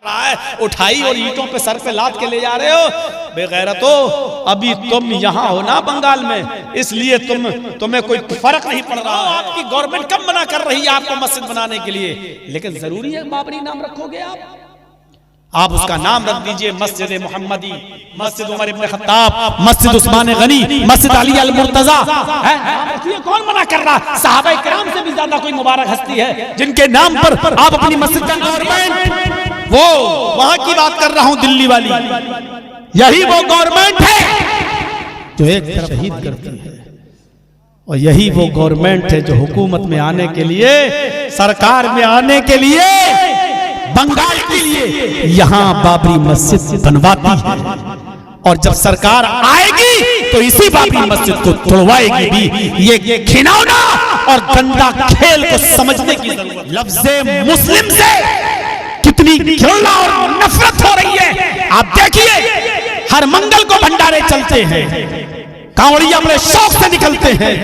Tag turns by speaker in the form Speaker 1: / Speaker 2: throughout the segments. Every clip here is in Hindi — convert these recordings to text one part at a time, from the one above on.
Speaker 1: रहा है, उठाई और ईंटों पे सर पे लाद के ले जा रहे हो। बेगैरतो, अभी तुम यहाँ हो ना बंगाल में, इसलिए तुम्हें कोई फर्क नहीं पड़ रहा। आपकी गवर्नमेंट कब मना कर रही है आपको मस्जिद बनाने के लिए, लेकिन जरूरी है बाबरी नाम रखोगे आप उसका नाम रख दीजिए मस्जिद मोहम्मदी, मस्जिद उमर इब्न खत्ताब, मस्जिद उस्मान गनी, मस्जिद अली अल मुर्तजा। कौन मना कर रहा? सहाबा किराम से भी ज्यादा कोई मुबारक हस्ती है जिनके नाम पर आप अपनी मस्जिद का गवर्नमेंट, वो वहां की बात कर रहा हूं दिल्ली वाली, यही वो गवर्नमेंट है जो एक तरफ शहीद करती है, और यही वो गवर्नमेंट है जो हुकूमत में आने के लिए, सरकार में आने के लिए, बंगाल के लिए यहां बाबरी मस्जिद बनवाती है। और जब सरकार आएगी तो इसी बाबरी मस्जिद को तोड़वाएगी भी। ये घिनौना और गंदा खेल को समझने की जरूरत। लफ्ज़े मुस्लिम से कितनी घृणा और नफरत हो रही है। आप देखिए, हर मंगल को भंडारे चलते हैं, कांवड़िया बड़े शौक से निकलते हैं,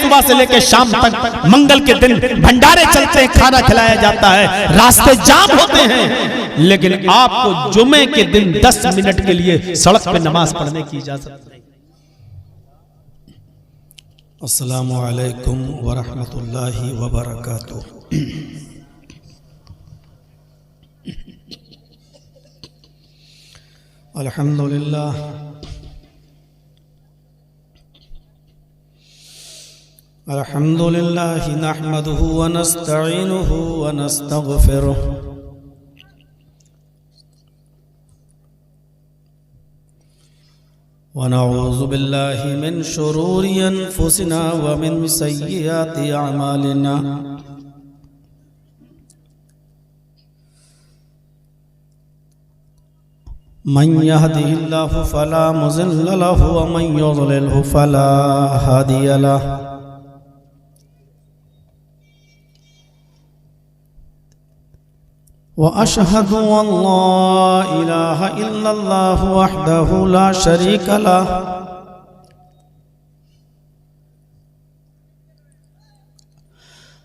Speaker 1: सुबह से लेकर शाम तक मंगल के दिन भंडारे चलते हैं, खाना खिलाया जाता है, रास्ते जाम होते हैं, लेकिन आपको जुमे के दिन 10 मिनट के लिए सड़क पे नमाज पढ़ने की इजाजत नहीं। अस्सलामु अलैकुम व रहमतुल्लाहि व बरकातुहू। अल्हम्दुलिल्लाह अल्हम्दुलिल्लाहि नहमदुहु व नस्तईनुहु व नस्तगफिरुह व नऊज़ु बिल्लाहि मिन शुरूरि अनफुसिना व मिन सय्यिआति अअमालिना। मन यहदिहिल्लाहु फला मुज़िल्ल लहु व मन युज़लिलहु फला हादिय लहु। व अशहदु अल्ला इलाहा इल्लल्लाह वहदहु ला शरीक लह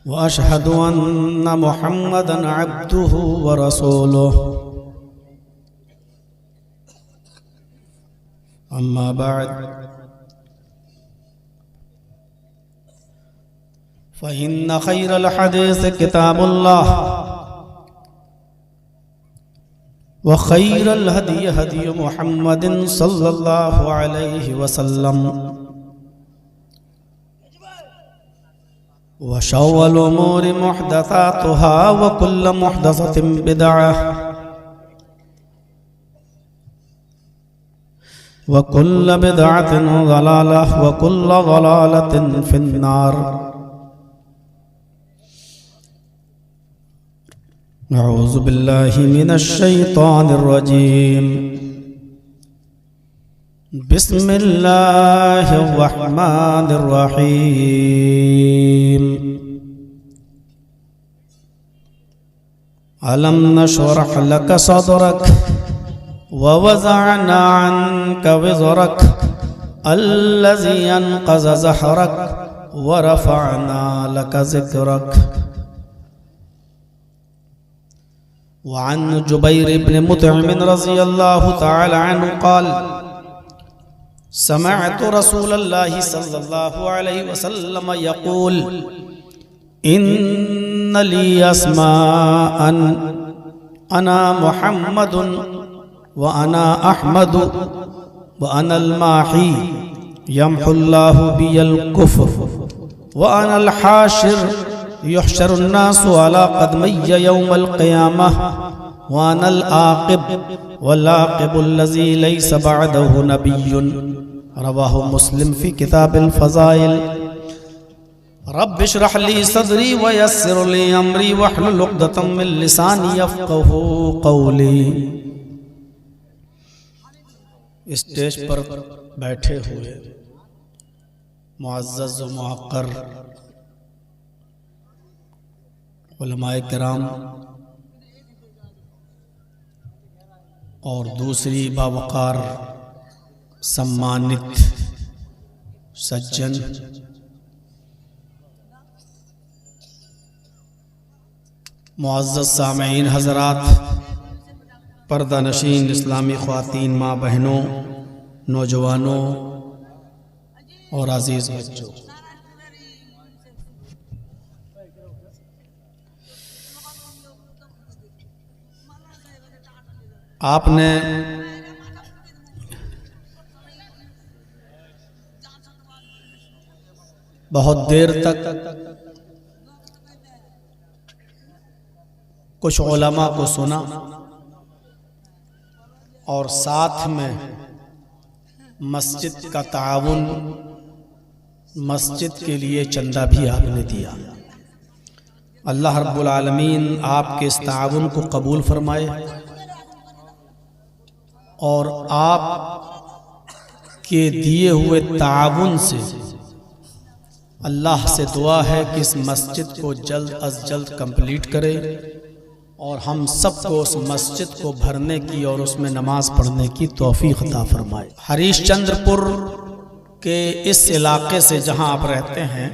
Speaker 1: व अशहदु अन्ना मुहम्मदन अब्दुहु व रसूलुहु। अम्मा बाद फ़इन्न खैरल हदीस किताबुल्लाह व खैरल हदी हदी मुहम्मदिन सल्लल्लाहु अलैहि वसल्लम व शर्रुल उमूरि मुहदसातुहा व कुल्लु मुहदसतिन बिदअह व कुल्लु बिदअतिन ज़लालह व कुल्लु ज़लालतिन फिन्नार। अऊज़ु बिल्लाहि मिनश शैतानिर रजीम। बिस्मिल्लाहिर रहमानिर रहीम। अलम नशरह लक सदरक व वज़अना अन्का विज़रक अल्लज़ी अनक़ज़ ज़हरक व रफ़अना लक ज़िक्रक। वअन जुबैर इब्न मुतइम रज़ियल्लाहु तआला अन्हु क़ाल समअतु रसूलल्लाहि सल्लल्लाहु अलैहि वसल्लम यक़ूल इन्न ली अस्माअन अना मुहम्मदुन व अना अहमदु व अनल माही यम्हुल्लाहु बियल कुफ्र व अनल हाशिर युहशरुन्नासु अला क़दमय्य यौमल क़ियामह व अनल आक़िब वल आक़िबुल्लज़ी लैसा बअदहु नबिय्युन। रवाहु मुस्लिम फ़ी किताबिल फ़ज़ाइल। रब्बि इश्रह ली सदरी व यस्सिर ली अमरी वहलुल उक़दतम मिन लिसानी यफ़क़हू क़ौली। स्टेज पर बैठे हुए मुअज़्ज़ज़ व मुअक्कर उलमाए किराम और दूसरी बावकार सम्मानित सज्जन, मुअज़्ज़ज़ सामईन हज़रात, पर्दा नशीन इस्लामी ख्वातीन, माँ बहनों, नौजवानों और अजीज बच्चों, आपने बहुत देर तक कुछ उलमा को सुना और साथ में मस्जिद का ताउन, मस्जिद के लिए चंदा भी आपने दिया। अल्लाह रब्बुल आलमीन आपके इस ताउन को कबूल फरमाए और आप के दिए हुए ताउन से अल्लाह से दुआ है कि इस मस्जिद को जल्द अज जल्द कंप्लीट करे और हम सबको उस मस्जिद को भरने की और उसमें नमाज पढ़ने की तौफीक अता फरमाए। हरीशचंद्रपुर के इस इलाके से जहां आप रहते हैं,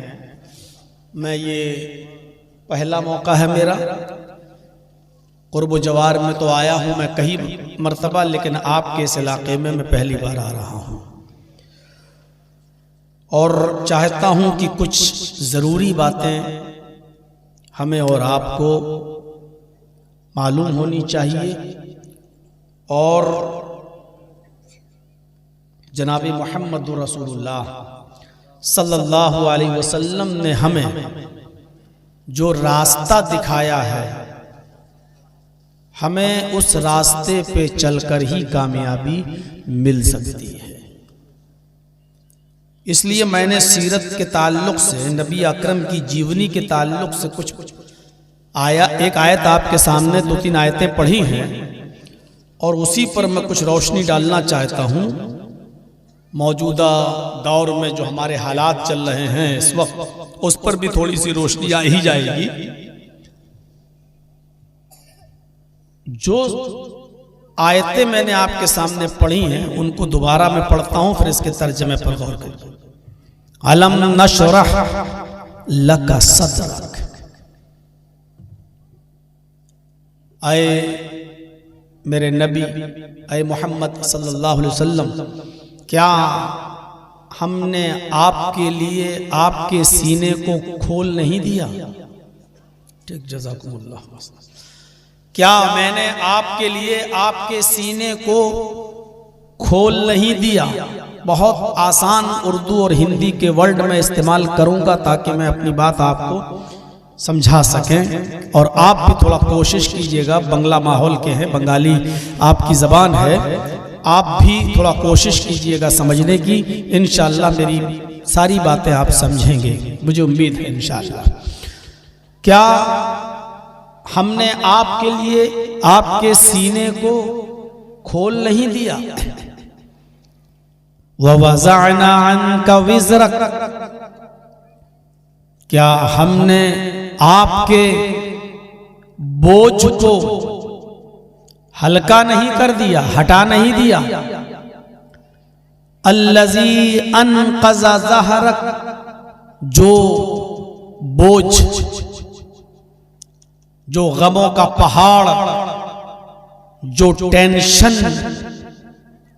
Speaker 1: मैं ये पहला मौका है मेरा। कुर्ब जवार में तो आया हूं मैं कई मर्तबा, लेकिन आपके इस इलाके में मैं पहली बार आ रहा हूं और चाहता हूं कि कुछ ज़रूरी बातें हमें और आपको मालूम होनी चाहिए। और जनाबी मोहम्मद रसूलुल्लाह सल्लल्लाहु अलैहि वसल्लम ने हमें जो रास्ता दिखाया है, हमें उस रास्ते पे चलकर ही कामयाबी मिल सकती है। इसलिए मैंने सीरत के ताल्लुक से, नबी अकरम की जीवनी के ताल्लुक से कुछ एक आयत आपके सामने 2-3 आयतें पढ़ी हैं और उसी पर मैं कुछ रोशनी डालना चाहता हूं। मौजूदा दौर में जो हमारे हालात चल रहे हैं इस वक्त, उस पर भी थोड़ी सी रोशनी आ ही जाएगी। जो आयतें मैंने आपके सामने पढ़ी हैं उनको दोबारा मैं पढ़ता हूं, फिर इसके तर्जमे पर गौर करिए। अलम नशरह लका सदरक, आए मेरे नबी, आए मोहम्मद सल्लल्लाहु अलैहि वसल्लम, क्या हमने आपके लिए आपके सीने को खोल नहीं दिया? ठीक, जज़ाकुमुल्लाह। क्या मैंने आपके लिए आपके सीने को खोल नहीं दिया? बहुत आसान उर्दू और हिंदी के वर्ड में इस्तेमाल करूंगा ताकि मैं अपनी बात आपको समझा सकें और आप भी थोड़ा कोशिश कीजिएगा। बंगला माहौल के हैं, बंगाली आपकी ज़बान है, आप भी थोड़ा कोशिश कीजिएगा समझने की। इंशाअल्लाह मेरी सारी बातें आप समझेंगे, मुझे उम्मीद है इंशाअल्लाह। क्या हमने आपके लिए आपके सीने को खोल नहीं दिया? वज़अना अन्का विज़रक, क्या हमने आपके बोझ को हल्का नहीं कर दिया, हटा नहीं दिया? अल्लज़ी अनक़ज़ा ज़हरक, जो बोझ, जो गमों का पहाड़, जो टेंशन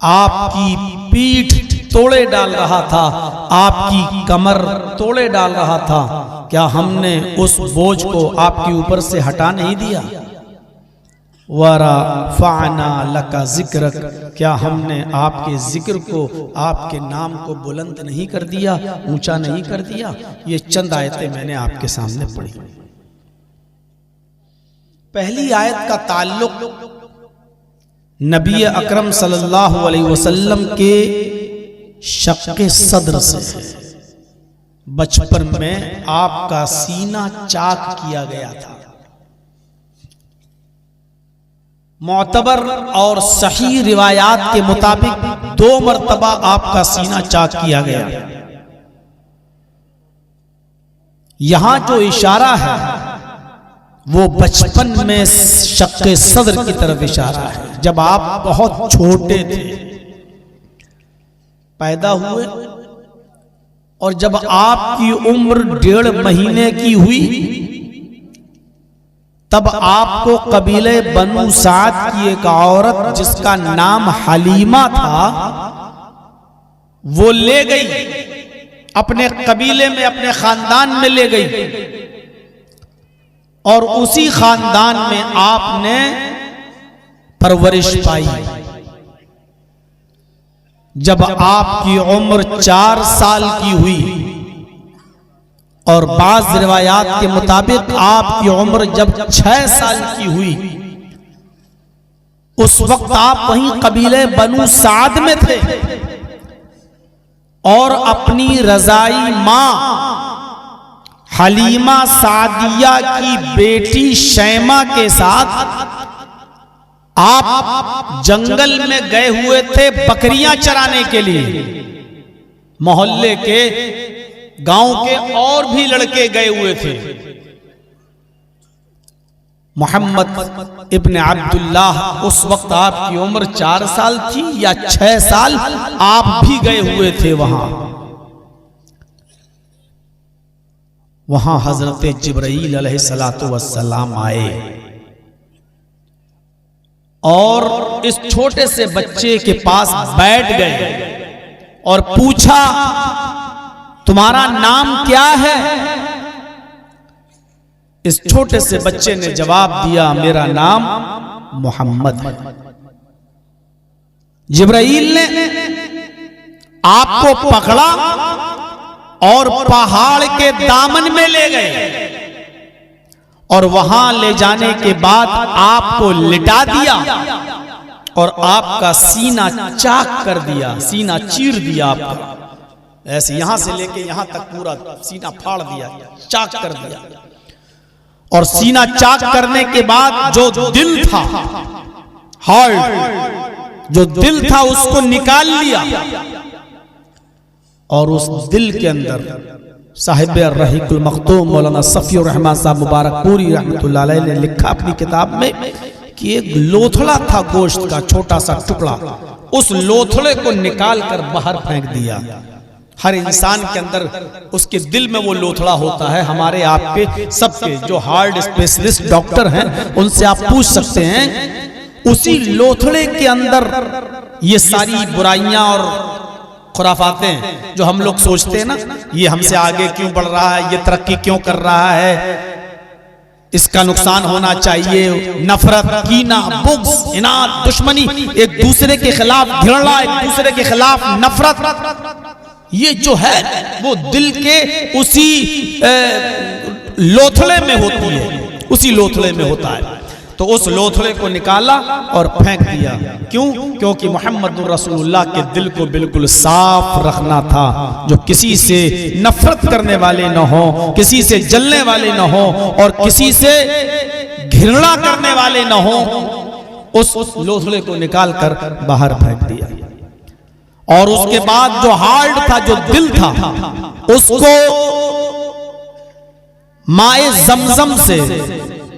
Speaker 1: आपकी पीठ तोड़े डाल रहा था, आपकी कमर तोड़े डाल रहा था, क्या हमने उस बोझ को आपके ऊपर से हटा नहीं दिया? वरफ़अना लका ज़िक्रक, क्या हमने आपके जिक्र को, आपके नाम को बुलंद नहीं कर दिया, ऊंचा नहीं कर दिया? ये चंद आयतें मैंने आपके सामने पढ़ी। पहली आयत का ताल्लुक नबी अकरम सल्लल्लाहु अलैहि वसल्लम के शक्के सद्र से है। बचपन में आपका सीना चाक किया गया था। मोतबर और सही रिवायात के मुताबिक 2 मरतबा आपका सीना चाक किया गया। यहां जो इशारा है वो बचपन में शक्के सद्र की तरफ इशारा है। जब आप बहुत छोटे थे, पैदा हुए, और जब आपकी उम्र 1.5 महीने की हुई तब आपको कबीले बनु साद की एक औरत जिसका नाम हलीमा था वो ले गई, अपने कबीले में, अपने खानदान में ले गई, और उसी खानदान में आपने परवरिश पाई। जब आपकी उम्र 4 साल की हुई, और बाज़ रिवायात के मुताबिक आपकी उम्र जब 6 साल की हुई, उस वक्त आप वहीं कबीले बनु साद में थे और अपनी रजाई मां हलीमा सादिया की बेटी शैमा के साथ आप जंगल में गए हुए थे बकरियां चराने के लिए। मोहल्ले के, गांव के और भी लड़के गए हुए थे। मोहम्मद इब्न अब्दुल्लाह, उस वक्त आपकी उम्र 4 साल थी या 6 साल, आप भी गए हुए थे वहां। वहां हजरत जिब्राईल अलैहिस्सलातु वस्सलाम आए और इस छोटे से बच्चे के पास बैठ गए और पूछा, तुम्हारा नाम क्या है? इस छोटे से बच्चे ने जवाब दिया, मेरा नाम मोहम्मद है। जिब्राईल ने आपको पकड़ा और पहाड़ के दामन में ले गए और वहां ले जाने के बाद आपको लिटा दिया और आपका सीना चाक कर दिया, सीना चीर दिया आपका, ऐसे यहां से लेके यहां तक पूरा सीना फाड़ दिया, चाक कर दिया। और सीना चाक करने के बाद जो दिल था, हार्ट जो दिल था, उसको निकाल लिया और उस दिल के अंदर साहिब रहीकुल मखतूम मौलाना सफीउर रहमान साहब मुबारकपुरी रहमतुल्लाह अलैह ने लिखा अपनी किताब में कि एक लोथड़ा था गोश्त का, छोटा सा टुकड़ा, उस लोथड़े को निकाल कर बाहर फेंक दिया। हर इंसान के अंदर उसके दिल में वो लोथड़ा होता है। हमारे आपके सबके जो हार्ट स्पेशलिस्ट डॉक्टर हैं उनसे आप पूछ सकते हैं, उसी लोथड़े के अंदर ये सारी बुराइयां और खुराफातें जो हम लोग सोचते हैं ना, ये हमसे आगे क्यों बढ़ रहा है, ये तरक्की क्यों कर रहा है, इसका नुकसान होना चाहिए, नफरत, कीना, बुग़्ज़, इनाद, दुश्मनी, एक दूसरे के खिलाफ घृणा, एक दूसरे के खिलाफ नफरत, ये जो है वो दिल के उसी लोथड़े में होती है, उसी लोथड़े में होता है। तो उस लोथड़े को निकाला और फेंक दिया। क्यों? क्योंकि मोहम्मद रसूलुल्लाह के दिल को बिल्कुल साफ रखना था, जो किसी से नफरत करने वाले न हो, किसी से जलने वाले न हो और किसी से घृणा करने वाले न हो। उस लोथड़े को निकाल कर बाहर फेंक दिया और उसके बाद जो हार्ट था, जो दिल था, उसको माए जमजम से,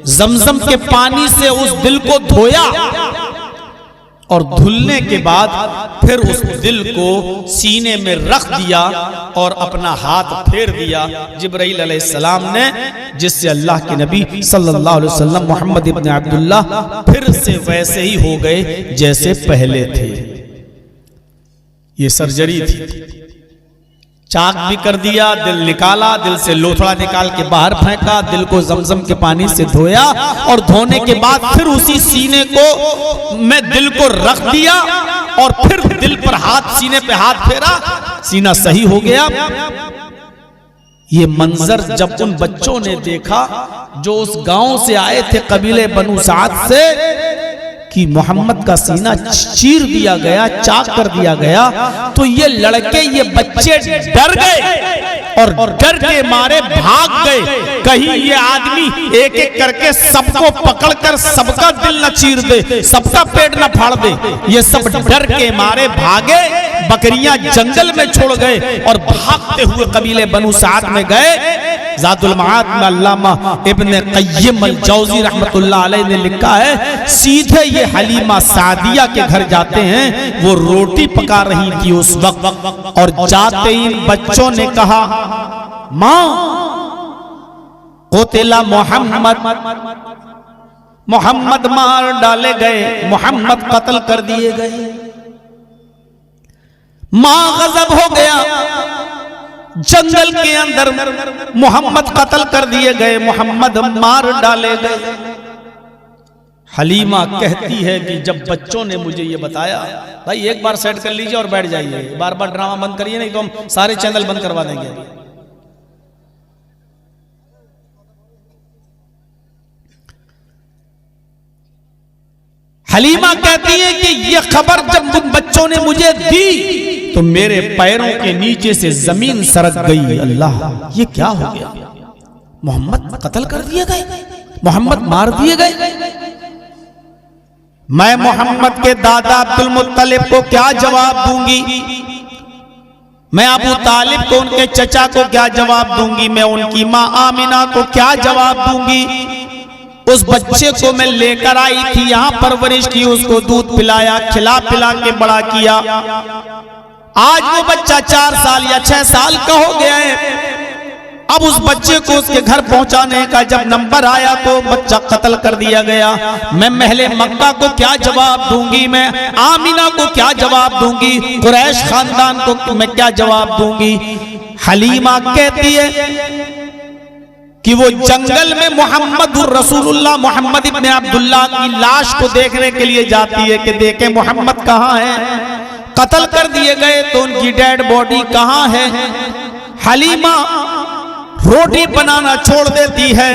Speaker 1: जमजम के पानी से उस दिल को धोया और धुलने के बाद फिर उस दिल को सीने में रख दिया और अपना हाथ फेर दिया जिब्राईल अलैहिस्सलाम ने, जिससे अल्लाह के नबी सल्लल्लाहु अलैहि वसल्लम मोहम्मद इब्न अब्दुल्लाह फिर से वैसे ही हो गए जैसे पहले थे। ये सर्जरी थी, चाक भी कर दिया, दिल निकाला, दिल से लोथड़ा निकाल के बाहर फेंका, दिल को जमजम के पानी से धोया और धोने के बाद फिर उसी सीने को में दिल को रख दिया और फिर दिल पर हाथ, सीने पे हाथ फेरा, सीना सही हो गया। ये मंजर जब उन बच्चों ने देखा जो उस गांव से आए थे कबीले बनु साद से, कि मोहम्मद का सीना चीर दिया गया, चाक कर दिया गया, तो ये लड़के, ये बच्चे डर गए और डर के मारे भाग गए। कहीं ये आदमी एक एक करके सबको पकड़कर सबका दिल न चीर दे, सबका पेट न फाड़ दे। ये सब डर के मारे भागे, बकरियां जंगल में छोड़ गए और भागते हुए कबीले बनु साद में गए। ज़ातुल मआद में अल्लामा इब्न क़य्यिम अल-जौज़ी रहमतुल्लाह अलैह ने लिखा है, सीधे ये हलीमा सादिया के घर जाते हैं। वो रोटी पका रही थी उस वक्त और जाते ही बच्चों ने कहा, माँ क़ुतिला मोहम्मद, मोहम्मद मार डाले गए, मोहम्मद कत्ल कर दिए गए। मां गजब हो गया, जंगल के अंदर मोहम्मद कत्ल कर दिए गए, मोहम्मद मार डाले गए। हलीमा कहती है कि जब बच्चों ने मुझे ये बताया, भाई एक बार सेट कर लीजिए और बैठ जाइए, बार बार ड्रामा बंद करिए, नहीं तो हम सारे चैनल बंद करवा देंगे। हलीमा कहती है कि ये खबर जब उन बच्चों ने मुझे दी तो मेरे पैरों के नीचे से जमीन सरक गई। अल्लाह, ये क्या हो गया? मोहम्मद कत्ल कर दिए गए, मोहम्मद मार दिए गए। मैं मोहम्मद के दादा अब्दुल मुत्तलिब को क्या जवाब दूंगी? मैं अबू तालिब को, उनके चचा को क्या जवाब दूंगी? मैं उनकी मां आमिना को क्या जवाब दूंगी? उस बच्चे को मैं लेकर आई थी, यहां परवरिश की, उसको दूध पिलाया, खिला पिला के बड़ा किया। आज वो बच्चा 4 साल या 6 साल का हो गया है। अब उस बच्चे को उसके घर पहुंचाने का जब नंबर आया तो बच्चा कत्ल कर दिया गया। मैं महले मक्का को क्या जवाब दूंगी? मैं आमिना को क्या जवाब दूंगी? कुरैश खानदान को मैं क्या जवाब दूंगी? हलीमा कहती है कि वो जंगल में मोहम्मद रसूलुल्लाह मोहम्मद इब्ने अब्दुल्लाह की लाश को देखने के लिए जाती है कि देखें मोहम्मद कहाँ है, कत्ल कर दिए गए तो उनकी डेड बॉडी कहाँ है। हलीमा रोटी बनाना छोड़ देती है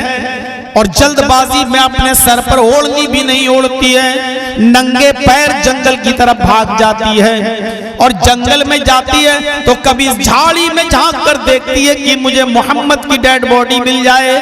Speaker 1: और जल्दबाजी में अपने सर पर ओढ़नी भी नहीं ओढ़ती है, नंगे पैर जंगल की तरफ भाग जाती है। और जंगल में जाती है तो कभी झाड़ी में झांक कर देखती है कि मुझे मोहम्मद की डेड बॉडी मिल जाए,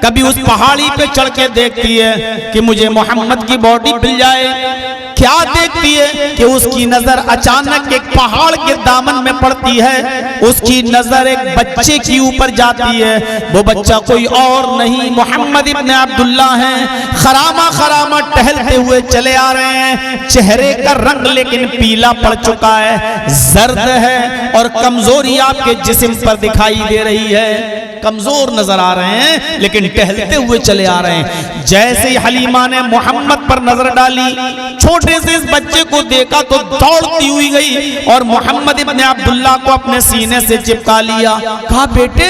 Speaker 1: कभी उस पहाड़ी पे चढ़ के देखती है कि मुझे मोहम्मद की बॉडी मिल जाए। क्या देखती है कि उसकी नजर अचानक एक पहाड़ के दामन में पड़ती है, उसकी नजर एक बच्चे के ऊपर जाती है। वो बच्चा कोई और नहीं, मोहम्मद इब्ने अब्दुल्ला हैं। खरामा खरामा टहलते हुए चले आ रहे हैं, चेहरे का रंग लेकिन पीला पड़ चुका है, जर्द है और कमजोरी आपके जिस्म पर दिखाई दे रही है। कमजोर नजर आ रहे हैं लेकिन टहलते हुए चले आ रहे हैं। जैसे ही हलीमा ने मोहम्मद पर नजर डाली, छोटे से इस बच्चे को देखा तो दौड़ती हुई गई और मोहम्मद इब्ने अब्दुल्लाह को अपने सीने से चिपका लिया। कहा, बेटे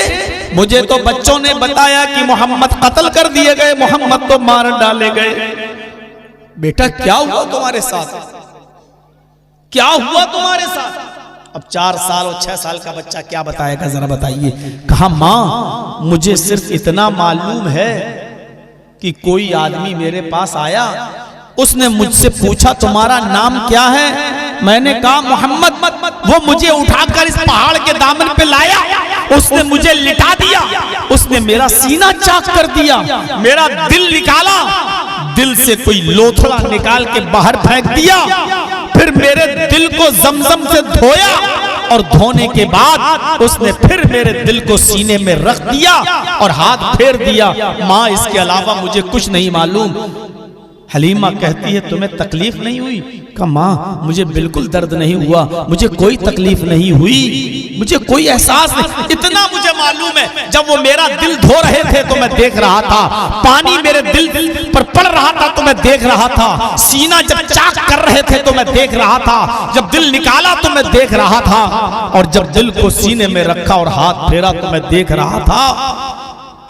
Speaker 1: मुझे तो बच्चों ने बताया कि मोहम्मद कत्ल कर दिए गए, मोहम्मद तो मार डाले गए। बेटा क्या हुआ तुम्हारे साथ? क्या हुआ तुम्हारे साथ? अब 4 साल और 6 साल का बच्चा क्या बताएगा, जरा बताइए। कहा, मां मुझे सिर्फ इतना मालूम है कि कोई आदमी मेरे पास आया, उसने मुझसे पूछा तुम्हारा नाम क्या है? मैंने कहा मोहम्मद। वो मुझे उठाकर इस पहाड़ के दामन पे लाया, उसने मुझे लिटा दिया, उसने मेरा सीना चाक कर दिया, मेरा दिल निकाला, दिल से कोई लोथड़ा निकाल के बाहर फेंक दिया, फिर मेरे दिल को जमजम से धोया और धोने के बाद उसने फिर मेरे दिल को सीने में रख दिया और हाथ फेर दिया। माँ इसके अलावा मुझे कुछ नहीं मालूम। हलीमा कहती है, तुम्हें तकलीफ नहीं हुई? कहा, माँ मुझे बिल्कुल दर्द नहीं हुआ, मुझे कोई तकलीफ नहीं हुई, मुझे कोई एहसास नहीं। इतना मुझे मालूम है, जब वो मेरा दिल धो रहे थे तो मैं देख रहा था, पानी मेरे दिल पर पड़ रहा था तो मैं देख रहा था, सीना जब चाक कर रहे थे तो मैं देख रहा था, जब दिल निकाला तो मैं देख रहा था, और जब दिल को सीने में रखा और हाथ फेरा तो मैं देख रहा था।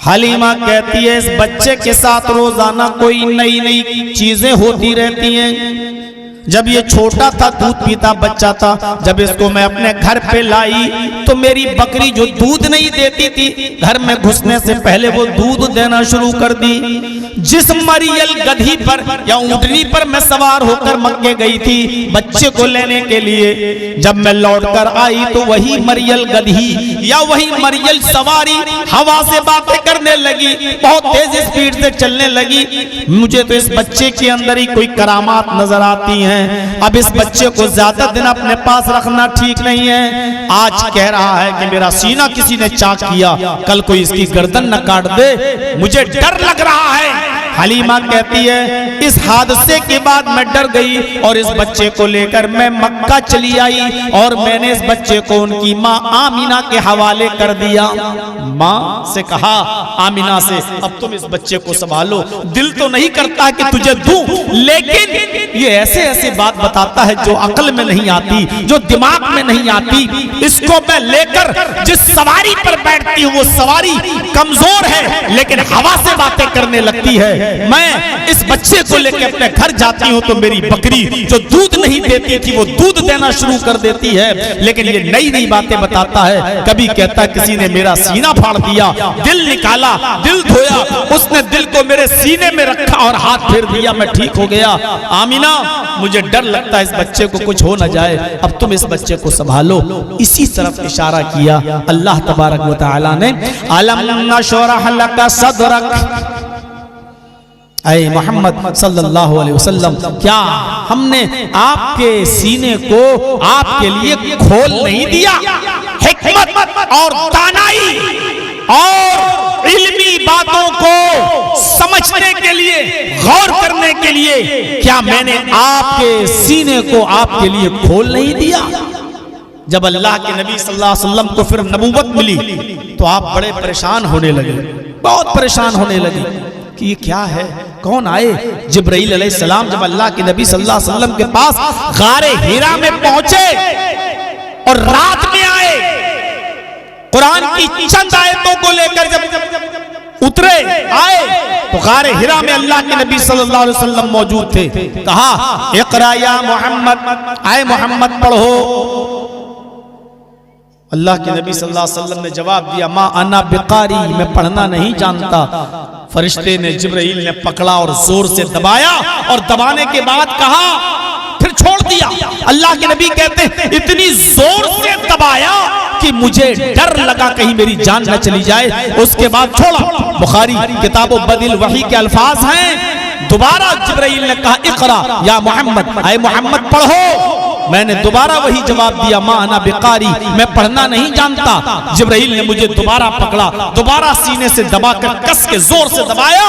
Speaker 1: हलीमा कहती है, इस बच्चे के साथ रोजाना कोई नई नई चीजें होती रहती हैं। जब ये छोटा था, दूध पीता बच्चा था, जब इसको मैं अपने घर पे लाई तो मेरी बकरी जो दूध नहीं देती थी, घर में घुसने से पहले वो दूध देना शुरू कर दी। जिस मरियल गधी पर या ऊँटनी पर मैं सवार होकर मक्के गई थी बच्चे को लेने के लिए, जब मैं लौटकर आई तो वही मरियल गधी या वही मरियल सवारी हवा से बातें करने लगी, बहुत तेज स्पीड से चलने लगी। मुझे तो इस बच्चे के अंदर ही कोई करामात नजर आती हैं। अब इस बच्चे को ज्यादा दिन अपने पास रखना ठीक नहीं है। आज कह रहा है कि मेरा सीना किसी ने चाक किया, कल कोई इसकी गर्दन न काट दे, मुझे डर लग रहा है।
Speaker 2: हलीमा कहती है इस हादसे के बाद मैं डर गई और इस बच्चे को लेकर मैं मक्का चली आई और मैंने इस बच्चे को उनकी माँ आमीना के हवाले कर दिया। माँ से कहा आमीना से अब तुम इस बच्चे को संभालो, दिल तो नहीं करता कि तुझे दूं, लेकिन ये ऐसे ऐसे बात बताता है जो अकल में नहीं आती, जो दिमाग में नहीं आती। इसको मैं लेकर जिस सवारी पर बैठती हूँ वो सवारी कमजोर है लेकिन हवा से बातें करने लगती है। मैं इस बच्चे को लेकर अपने घर जाती हूँ तो मेरी बकरी जो दूध नहीं देती थी वो दूध देना शुरू कर देती है। लेकिन ये नई नई बातें बताता है। कभी कहता किसी ने मेरा सीना फाड़ दिया, दिल निकाला, दिल धोया, उसने दिल को मेरे सीने में रखा और हाथ फेर दिया, मैं ठीक हो गया। आमीना मुझे डर लगता है इस बच्चे को कुछ हो ना जाए, अब तुम इस बच्चे को संभालो। इसी तरफ इशारा किया अल्लाह तबारक व तआला ने, अलम नशरह लक सदरक, ऐ मोहम्मद सल्लल्लाहु अलैहि वसल्लम क्या हमने आपके सीने को आपके लिए खोल नहीं दिया? हिकमत और दानाई और इल्मी बातों को समझने के लिए, गौर करने के लिए क्या मैंने आपके सीने को आपके लिए खोल नहीं दिया? जब अल्लाह के नबी सल्लल्लाहु अलैहि वसल्लम को फिर नबूवत मिली तो आप बड़े परेशान होने लगे, बहुत परेशान होने लगे कि ये क्या है, कौन आए? जिब्राइल अलैहिस्सलाम जब अल्लाह के नबी सल्लल्लाहु अलैहि वसल्लम के पास गारे हिरा में पहुंचे और रात में आए, कुरान की चंद आयतों को लेकर जब उतरे आए तो गारे हिरा में अल्लाह के नबी सल्लल्लाहु अलैहि वसल्लम मौजूद थे। कहा इक़रा या मोहम्मद, आए मोहम्मद पढ़ो। अल्लाह के नबी सल्लल्लाहु अलैहि वसल्लम ने जवाब दिया मा अना बिकारी, मैं पढ़ना नहीं जानता। फरिश्ते ने जिब्राइल ने पकड़ा और जोर से दबाया और दबाने के बाद कहा, फिर छोड़ दिया। अल्लाह के नबी कहते हैं इतनी जोर से दबाया कि मुझे डर लगा कहीं मेरी जान न चली जाए, उसके बाद छोड़ा। बुखारी किताब बदिल वही के अल्फाज हैं। दोबारा जिब्राइल ने कहा इक़रा या मोहम्मद, आए मोहम्मद पढ़ो। मैंने दोबारा वही जवाब दिया मा अना बिकारी, मैं पढ़ना नहीं जानता। जिब्राइल ने मुझे दोबारा पकड़ा, दोबारा सीने से दबाकर कस के जोर से दबाया,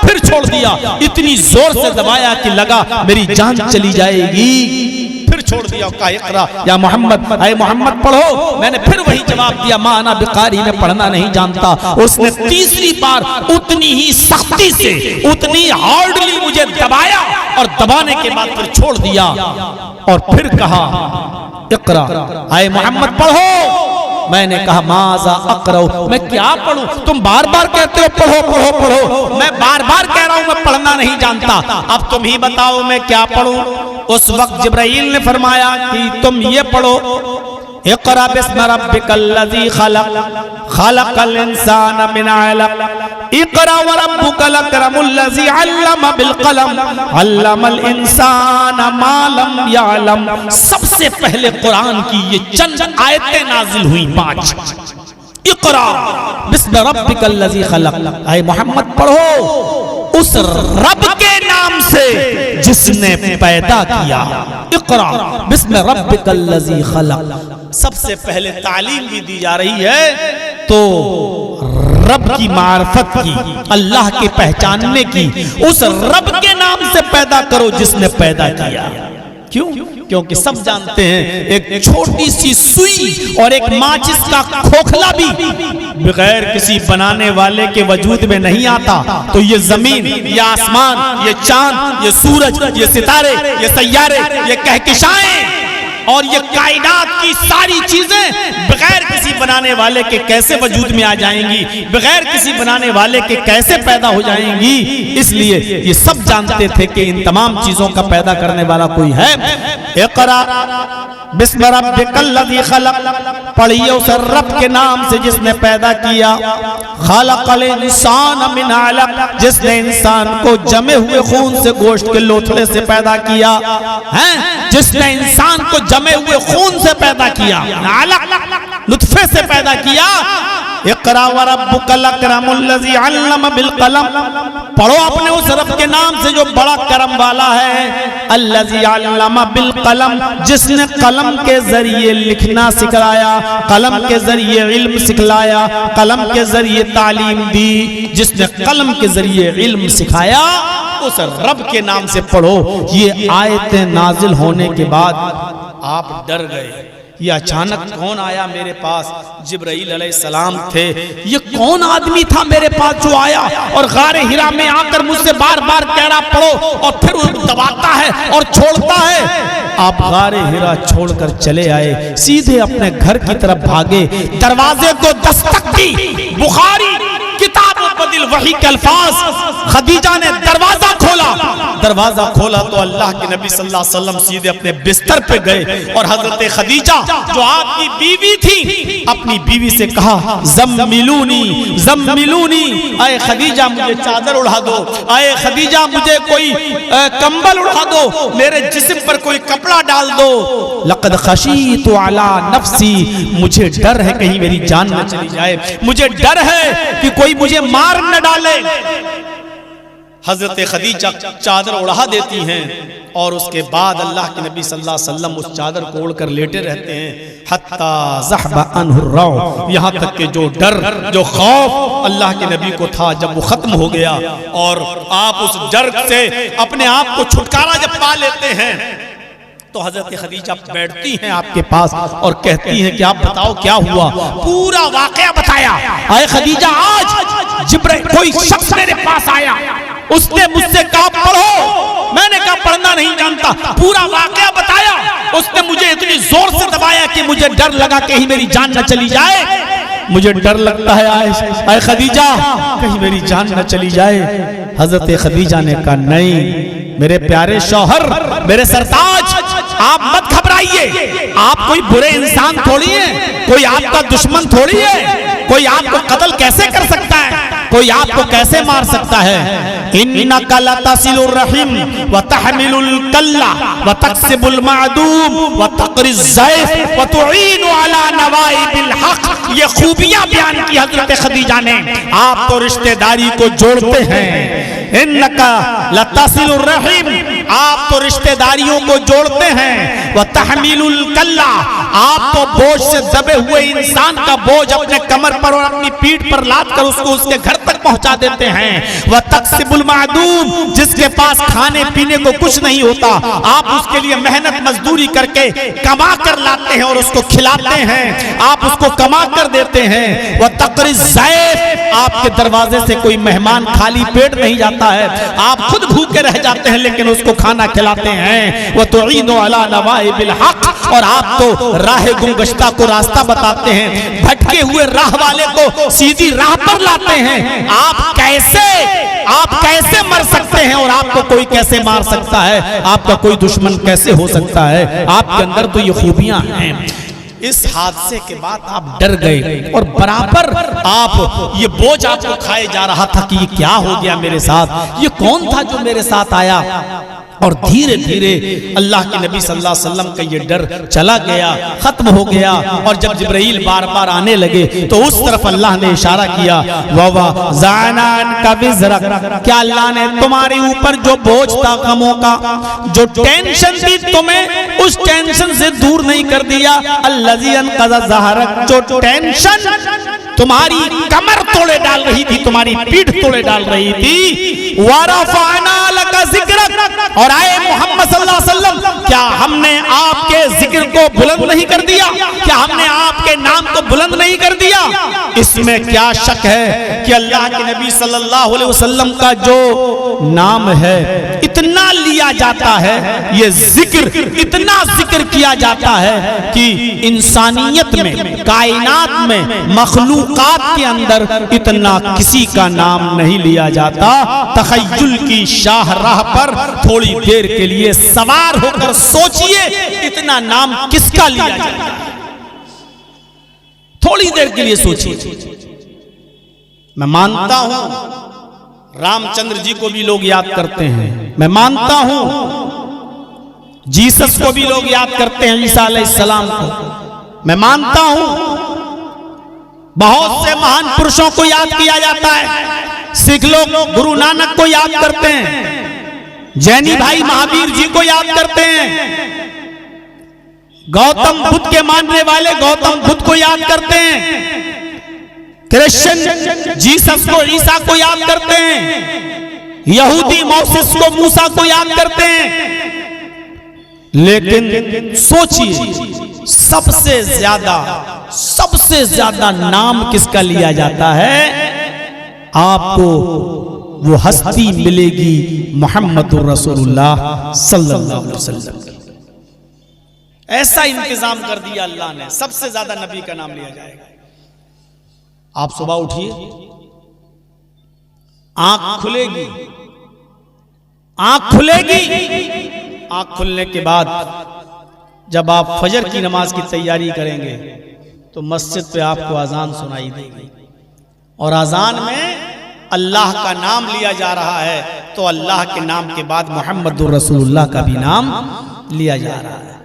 Speaker 2: फिर छोड़ दिया। इतनी जोर से दबाया कि लगा मेरी जान चली जाएगी, फिर छोड़ दिया। कहा इक़रा या मोहम्मद, आए मोहम्मद पढ़ो। मैंने फिर वही जवाब दिया मा अना बिकारी, मैं पढ़ना नहीं जानता। उसने तीसरी बार उतनी ही सख्ती से, उतनी हार्डली मुझे दबाया और दबाने के बाद फिर छोड़ दिया और फिर कहा इक़रा, आए मोहम्मद पढ़ो। मैंने कहा माज़ा अक़रऊ, मैं क्या पढ़ूं? तुम बार बार कहते हो पढ़ो पढ़ो पढ़ो, मैं बार बार कह रहा हूं मैं पढ़ना नहीं जानता, अब तुम ही बताओ मैं क्या पढ़ूं? उस वक्त जिब्राइल ने फरमाया कि तुम ये पढ़ो इक़रा बिस्मि रब्बिकल्लज़ी खलक़, खलक़ल इंसान मिन अलक़, इक़रा व रब्बुकल अकरमुल्लज़ी अल्लम बिल क़लम, अल्लमल इंसान मा लम यअलम। सबसे पहले कुरान की ये चंद आयतें नाजिल हुई 5। इक़रा बिस्मि रब्बिकल्लज़ी खलक़, आए मोहम्मद पढ़ो उस रब के नाम से जिसने पैदा किया। इक़रा बिस्मि रब्बिकल्लज़ी खलक़। सबसे पहले तालीम भी दी जा रही है तो रब की मार्फत की, अल्लाह के पहचानने की। उस रब के नाम से पैदा करो जिसने पैदा किया। क्यों? क्योंकि सब जानते हैं एक छोटी सी सुई और एक माचिस का खोखला भी बगैर किसी बनाने वाले के वजूद में नहीं आता। तो ये जमीन, ये आसमान, ये चांद, ये सूरज, ये सितारे, ये सैयारे, ये कहकशाएं और ये कायनात की सारी चीजें बगैर किसी बनाने वाले के कैसे वजूद में आ जाएंगी, बगैर किसी बनाने वाले के कैसे पैदा हो जाएंगी। इसलिए ये सब जानते थे कि इन तमाम चीजों का पैदा करने वाला कोई है। इक़रा बिस्मि रब्बिकल्लज़ी खलक़, पढ़िए उस रब के नाम से जिसने पैदा किया। खलक़ल इंसान मिन अलक़, जिसने इंसान को जमे हुए खून से, गोश्त के लोथड़े से पैदा किया है। जिसने इंसान को जमे हुए खून से पैदा किया, अलक़ लुत्फे से पैदा किया। इक़रा व रब्बुकल अकरमुल्लज़ी अल्लम बिल कलम, पढ़ो अपने उस रब के नाम से जो बड़ा करम वाला है। अल्लज़ी अल्लम बिल कलम, जिसने कलम के जरिए लिखना सिखाया, कलम के जरिए इल्म सिखलाया, कलम के जरिए तालीम दी, जिसने कलम के जरिए इल्म सिखाया, उस रब के नाम से पढ़ो। ये आयतें नाजिल होने के बाद आप डर गए। ये अचानक कौन आया मेरे पास? जिब्राइल अलैहिस्सलाम थे। ये कौन आदमी था मेरे पास जो आया और गारे हिरा में आकर मुझसे बार बार कह रहा पढ़ो, और फिर वो दबाता है और छोड़ता है। आप गारे हिरा छोड़कर चले आए, सीधे अपने घर की तरफ भागे। दरवाजे को दस्तक दी, बुखारी किताब बदिल वही के अल्फाज, खदीजा ने दरवाजा खोला। दरवाजा खोला तो अल्लाह के नबी सल्लल्लाहु अलैहि वसल्लम सीधे अपने बिस्तर पे गए और हजरत खदीजा जो आपकी बीवी थी, अपनी बीवी से कहा ज़म्मिलूनी ज़म्मिलूनी, आए खदीजा मुझे चादर उड़ा दो, आए खदीजा मुझे कोई कंबल उड़ा दो, मेरे जिस्म पर कोई कपड़ा डाल दो। लक़द खशीतु अला नफ्सी, मुझे डर है कहीं मेरी जान न चली जाए, मुझे डर है कि कोई मुझे मार न डाले। हजरत खदीजा चादर उड़ा देती हैं और उसके बाद अल्लाह के नबी सल्लल्लाहु अलैहि वसल्लम उस चादर को ओढ़कर लेटे रहते हैं। हत्ता ज़हबा अन्हु रौ, यहाँ तक कि जो डर जो खौफ अल्लाह के नबी को था, जब वो खत्म हो गया और आप उस डर से अपने आप को छुटकारा जब पा लेते हैं, तो हजरत खदीजा बैठती हैं आपके पास और कहती हैं कि आप बताओ क्या हुआ। पूरा वाकया बताया। आए खदीजा, आज जिब्राइल कोई शख्स मेरे पास आया, उसने मुझसे कहा पढ़ो, मैंने कहा पढ़ना नहीं जानता। पूरा वाकया बताया। उसने मुझे इतनी जोर से दबाया कि मुझे डर लगा कहीं मेरी जान न चली जाए। मुझे डर लगता है आए खदीजा, कहीं मेरी जान न चली जाए। हजरत खदीजा ने कहा नहीं मेरे प्यारे शौहर, मेरे सरताज, आप मत घबराइए। आप कोई बुरे इंसान थोड़ी है, कोई आपका दुश्मन थोड़ी है, कोई आपको कत्ल कैसे कर सकता है, कोई आपको कैसे मार सकता है। इन्नका लतसिलुर रहीम व तहमिलुल कल्ला व तक्सिबुल मादूम व तक़रिज़ ज़ैफ़ व तुईनु अला नवाइबिल हक़, ये खूबियां बयान की हजरत खदीजा ने। आप तो रिश्तेदारी को जोड़ते हैं। इन्नका लतसिलुर रहीम, आप तो रिश्तेदारियों को जोड़ते हैं। व तहमिलुल कल्ला, आप तो बोझ से दबे हुए इंसान का बोझ अपने कमर पर और अपनी पीठ पर लाद कर उसको उसके घर तक पहुंचा देते हैं। व तक्सिबुल मादूम, जिसके पास खाने पीने को कुछ नहीं होता, आप उसके लिए मेहनत मजदूरी करके कमा कर लाते हैं और उसको खिलाते हैं, आप उसको कमा कर देते हैं। व तक़रिज़ ज़ैफ़, आपके दरवाजे से कोई मेहमान खाली पेट नहीं जाता है, आप खुद भूखे रह जाते हैं लेकिन उसको खाना खिलाते हैं। व तुईनु अला नवाइबिल हक़, और आप तो राह गुमगश्ता को रास्ता बताते हैं, भटके हुए राह वाले को सीधी राह पर लाते हैं। आप कैसे मर सकते हैं और आपको कोई कैसे मार सकता है, आपका कोई दुश्मन कैसे हो सकता है, आपके अंदर तो ये खूबियां हैं। इस हादसे के बाद आप डर गए और बराबर आप ये बोझ आपको खाए जा रहा था कि ये क्या हो गया मेरे साथ, ये कौन था जो मेरे साथ आया। और धीरे धीरे अल्लाह के नबी सल्लल्लाहु अलैहि वसल्लम का ये डर चला गया, खत्म हो गया। और जब जिब्राइल बार बार आने लगे तो उस तरफ अल्लाह ने इशारा किया, वावा ज़ानान का विज़रक, क्या अल्लाह ने तुम्हारे ऊपर जो बोझ था गमों का, जो टेंशन थी तुम्हें, उस टेंशन से दूर नहीं कर दिया। अल्लज़ी अनक़ज़ ज़हरक, जो टेंशन तुम्हारी कमर तोड़े डाल रही थी, तुम्हारी पीठ तोड़े डाल रही थी। वरफ़अना लका ज़िक्रक, और आए मोहम्मद सल्लल्लाहु अलैहि वसल्लम, क्या हमने आपके जिक्र को बुलंद नहीं कर दिया, क्या हमने आपके नाम को बुलंद नहीं कर दिया। इसमें क्या शक है कि अल्लाह के नबी सल्लल्लाहु अलैहि वसल्लम का जो नाम है इतना लिया जाता है, ये जिक्र इतना जिक्र किया जाता है कि इंसानियत में, कायनात में, मखलूकात के अंदर इतना किसी का नाम नहीं लिया जाता। तखय्युल की शाहराह पर थोड़ी देर के लिए सवार होकर सोचिए, इतना नाम किसका लिया जाता है। थोड़ी देर के लिए सोचिए। मैं मानता हूं रामचंद्र जी को भी लोग याद करते हैं, मैं मानता हूं जीसस को भी लोग याद करते हैं, ईसा अलैहिस्सलाम को, मैं मानता हूं बहुत से महान पुरुषों को याद किया जाता है। सिख लोग गुरु नानक को याद करते हैं, जैनी भाई महावीर जी को याद करते हैं, गौतम बुद्ध के मानने वाले गौतम बुद्ध को याद करते हैं, क्रिश्चियन जीसस को ईसा को याद करते हैं, यहूदी मोसेस को मूसा को याद करते हैं। लेकिन सोचिए सबसे ज्यादा नाम किसका लिया जाता है? आपको वो हस्ती मिलेगी मोहम्मदुर रसूलुल्लाह सल्लल्लाहु अलैहि वसल्लम की। ऐसा इंतजाम कर दिया अल्लाह ने, सबसे ज्यादा नबी का नाम लिया जाएगा। आप सुबह उठिए, आंख खुलेगी, आंख खुलने के बाद जब आप फजर की नमाज की तैयारी करेंगे तो मस्जिद पे आपको अजान सुनाई देगी, और अजान में अल्लाह का नाम लिया जा रहा है, तो अल्लाह के नाम के बाद मोहम्मदुर रसूलुल्लाह का भी नाम लिया जा रहा है।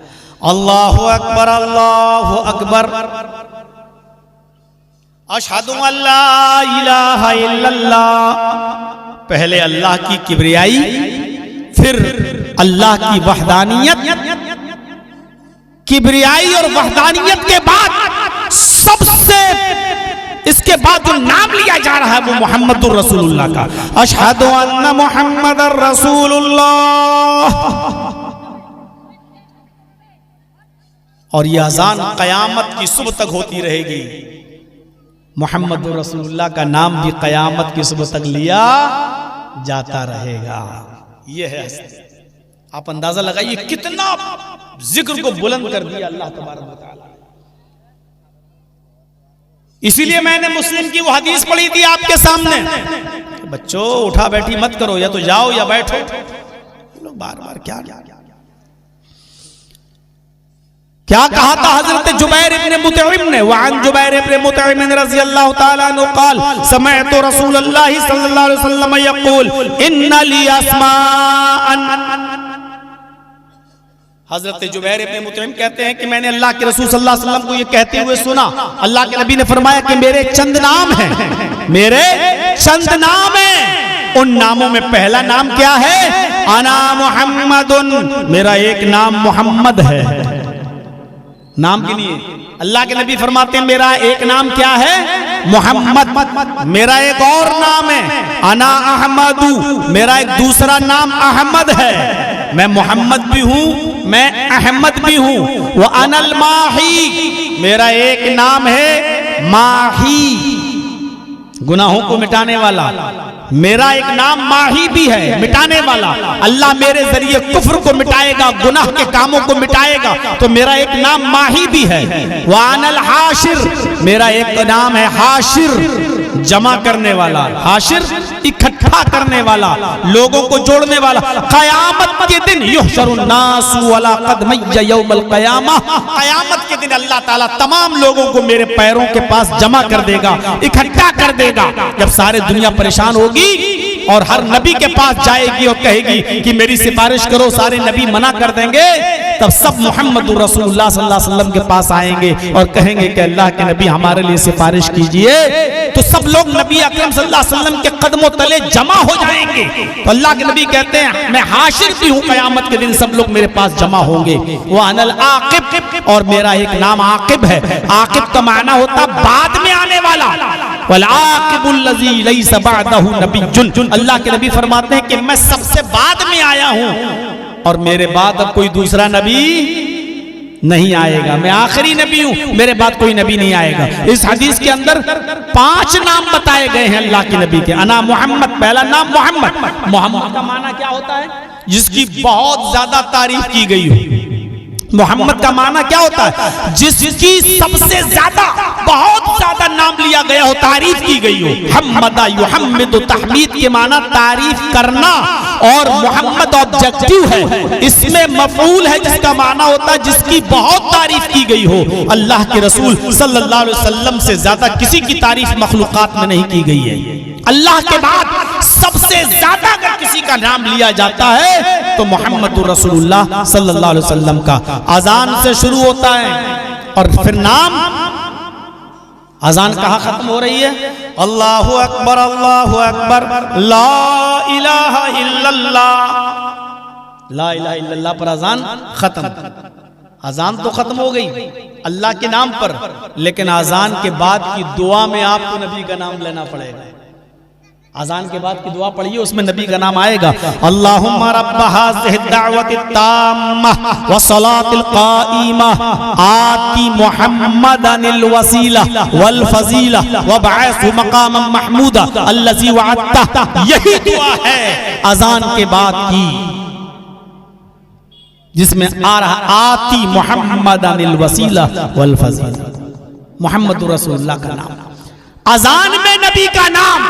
Speaker 2: अल्लाहु अकबर, अल्लाहु अकबर, अशहदु अल्ला इलाहा इल्लल्लाह। पहले अल्लाह की किबरियाई, फिर अल्लाह की वहदानियत। किबरियाई और वहदानियत के बाद सबसे इसके बाद जो नाम लिया जा रहा है वो मोहम्मदुर रसूलुल्लाह का। अशहदु अन्ना मुहम्मदुर रसूलुल्लाह। और यह अजान कयामत की सुबह तक होती रहेगी। मोहम्मदुर रसूलुल्लाह का नाम भी कयामत की सुबह तक लिया जाता रहेगा। यह है हस्ती। आप अंदाजा लगाइए कितना जिक्र को बुलंद कर दिया अल्लाह तबारक व तआला। इसीलिए मैंने मुस्लिम की वो हदीस पढ़ी थी आपके सामने, बच्चों उठा बैठी मत करो, या तो जाओ या बैठो। लोग बार बार क्या कहा था हजरत जुबैर इब्न मुतइम ने? वअन जुबैर इब्न मुतइम रज़ियल्लाहु तआला अन्हु क़ाल समिअतु रसूलल्लाह सल्लल्लाहु अलैहि वसल्लम यक़ूल इन्ना ली अस्माअन। हजरत जुबैर इब्न मुतइम कहते हैं कि मैंने अल्लाह के रसूल सल्लल्लाहु अलैहि वसल्लम को ये कहते हुए सुना। अल्लाह के नबी ने फरमाया कि मेरे चंद नाम हैं, मेरे चंद नाम हैं। उन नामों में पहला नाम क्या है? अना मुहम्मदुन, मेरा एक नाम मोहम्मद है। नाम के लिए अल्लाह के नबी फरमाते हैं मेरा एक नाम क्या है? मोहम्मद। मेरा एक और नाम है अना अहमदू, मेरा एक दूसरा नाम अहमद है। मैं मोहम्मद भी हूँ, मैं अहमद भी हूँ। वो अनल माही, मेरा एक नाम है माही, गुनाहों को मिटाने वाला। मेरा एक नाम माही भी है, मिटाने वाला। अल्लाह मेरे जरिए कुफ्र को मिटाएगा, गुनाह के कामों को मिटाएगा, तो मेरा एक नाम माही भी है। वानल हाशिर, मेरा एक नाम है हाशिर, जमा करने वाला। हाशिर इकट्ठा करने वाला, लोगों को जोड़ने वाला। कयामत के दिन युहशरुन नासु अला क़दमैय यौमल क़यामा, कयामत के दिन अल्लाह ताला तमाम लोगों को मेरे पैरों के पास जमा कर देगा, इकट्ठा कर देगा। जब सारे दुनिया परेशान होगी और हर नबी के पास जाएगी और कहेगी कि मेरी सिफारिश करो, सारे नबी मना कर देंगे, तब सब मोहम्मदुर रसूलुल्लाह सल्लल्लाहु अलैहि वसल्लम के पास आएंगे और कहेंगे कि अल्लाह के नबी हमारे लिए सिफारिश कीजिए। तो सब लोग नबी अकरम सल्लल्लाहु अलैहि वसल्लम के कदमों तले जमा हो जाएंगे। तो अल्लाह के नबी कहते हैं मैं हाशिर भी हूँ, कयामत के दिन सब लोग मेरे पास जमा होंगे। वो अनल आकिब, और मेरा एक नाम आकिब है। आकिब का माना होता बाद में आने वाला। वल आकिबुल लज़ी लैसा बअदहु नबिय्युन, अल्लाह के नबी फरमाते हैं कि मैं सबसे बाद में आया हूँ और मेरे बाद अब कोई दूसरा नबी नहीं आएगा। मैं आखिरी नबी हूं, मेरे बाद कोई नबी नहीं आएगा। इस हदीस के अंदर 5 नाम बताए गए हैं अल्लाह के नबी के। अना मोहम्मद, पहला नाम मोहम्मद। मोहम्मद का माना क्या होता है? जिसकी बहुत ज्यादा तारीफ की गई हो। मोहम्मद का माना क्या होता है? जिसकी सबसे ज्यादा, बहुत ज्यादा नाम लिया गया हो, तारीफ की गई हो। हम्मदा युहम्मिदु, तहमीद के माना तारीफ करना, और मोहम्मद ऑब्जेक्टिव है, इसमें मफूल है जिसका माना होता है जिसकी बहुत तारीफ की गई हो। अल्लाह के रसूल सल्लल्लाहु अलैहि वसल्लम से ज्यादा किसी की तारीफ मखलूकात में नहीं की गई है। अल्लाह के बाद सबसे ज्यादा अगर किसी का नाम लिया जाता है तो मोहम्मदुर रसूलुल्लाह सल्लल्लाहु अलैहि वसल्लम का। अजान से शुरू होता है और फिर नाम अजान कहाँ खत्म हो रही है? अल्लाहु अकबर ला इलाहा इल्लल्लाह, ला इलाहा इल्लल्लाह पर अजान खत्म। अजान तो खत्म हो गई अल्लाह के नाम पर, लेकिन अजान के बाद की दुआ में आपको नबी का नाम लेना पड़ेगा। अजान के बाद की दुआ पढ़िए, उसमें नबी का नाम आएगा। अल्लाहुम्मा रब्ब हाज़िहि दावति ताम्मा व सलातिल क़ाइमा आति मुहम्मदनिल वसीला वल फजीला व बअसहु मक़ामम महमूदा अल्लज़ी वअदता। यही दुआ है अजान के बाद की, जिसमें आ रहा आति मुहम्मदनिल वसीला वल फजीला, मुहम्मद रसूलुल्लाह का नाम। अजान में नबी का नाम,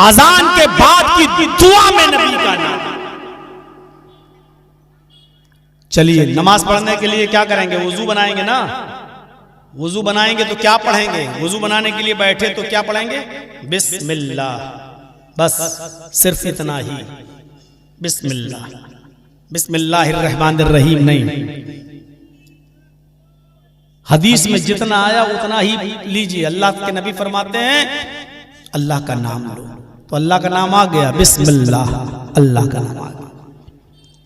Speaker 2: अजान के बाद की दुआ में नबी का नाम। चलिए नमाज पढ़ने के लिए क्या करेंगे? वुजू बनाएंगे ना। वुजू बनाएंगे तो क्या पढ़ेंगे? वुजू बनाने के लिए बैठे तो क्या पढ़ेंगे? बिस्मिल्लाह, बस सिर्फ इतना ही, बिस्मिल्लाह, बिस्मिल्लाहिर्रहमानिर्रहीम नहीं। हदीस में जितना आया उतना ही लीजिए। अल्लाह के नबी फरमाते हैं अल्लाह का नाम लो, तो अल्लाह का नाम आ गया, बिस्मिल्लाह, अल्लाह का नाम आ गया।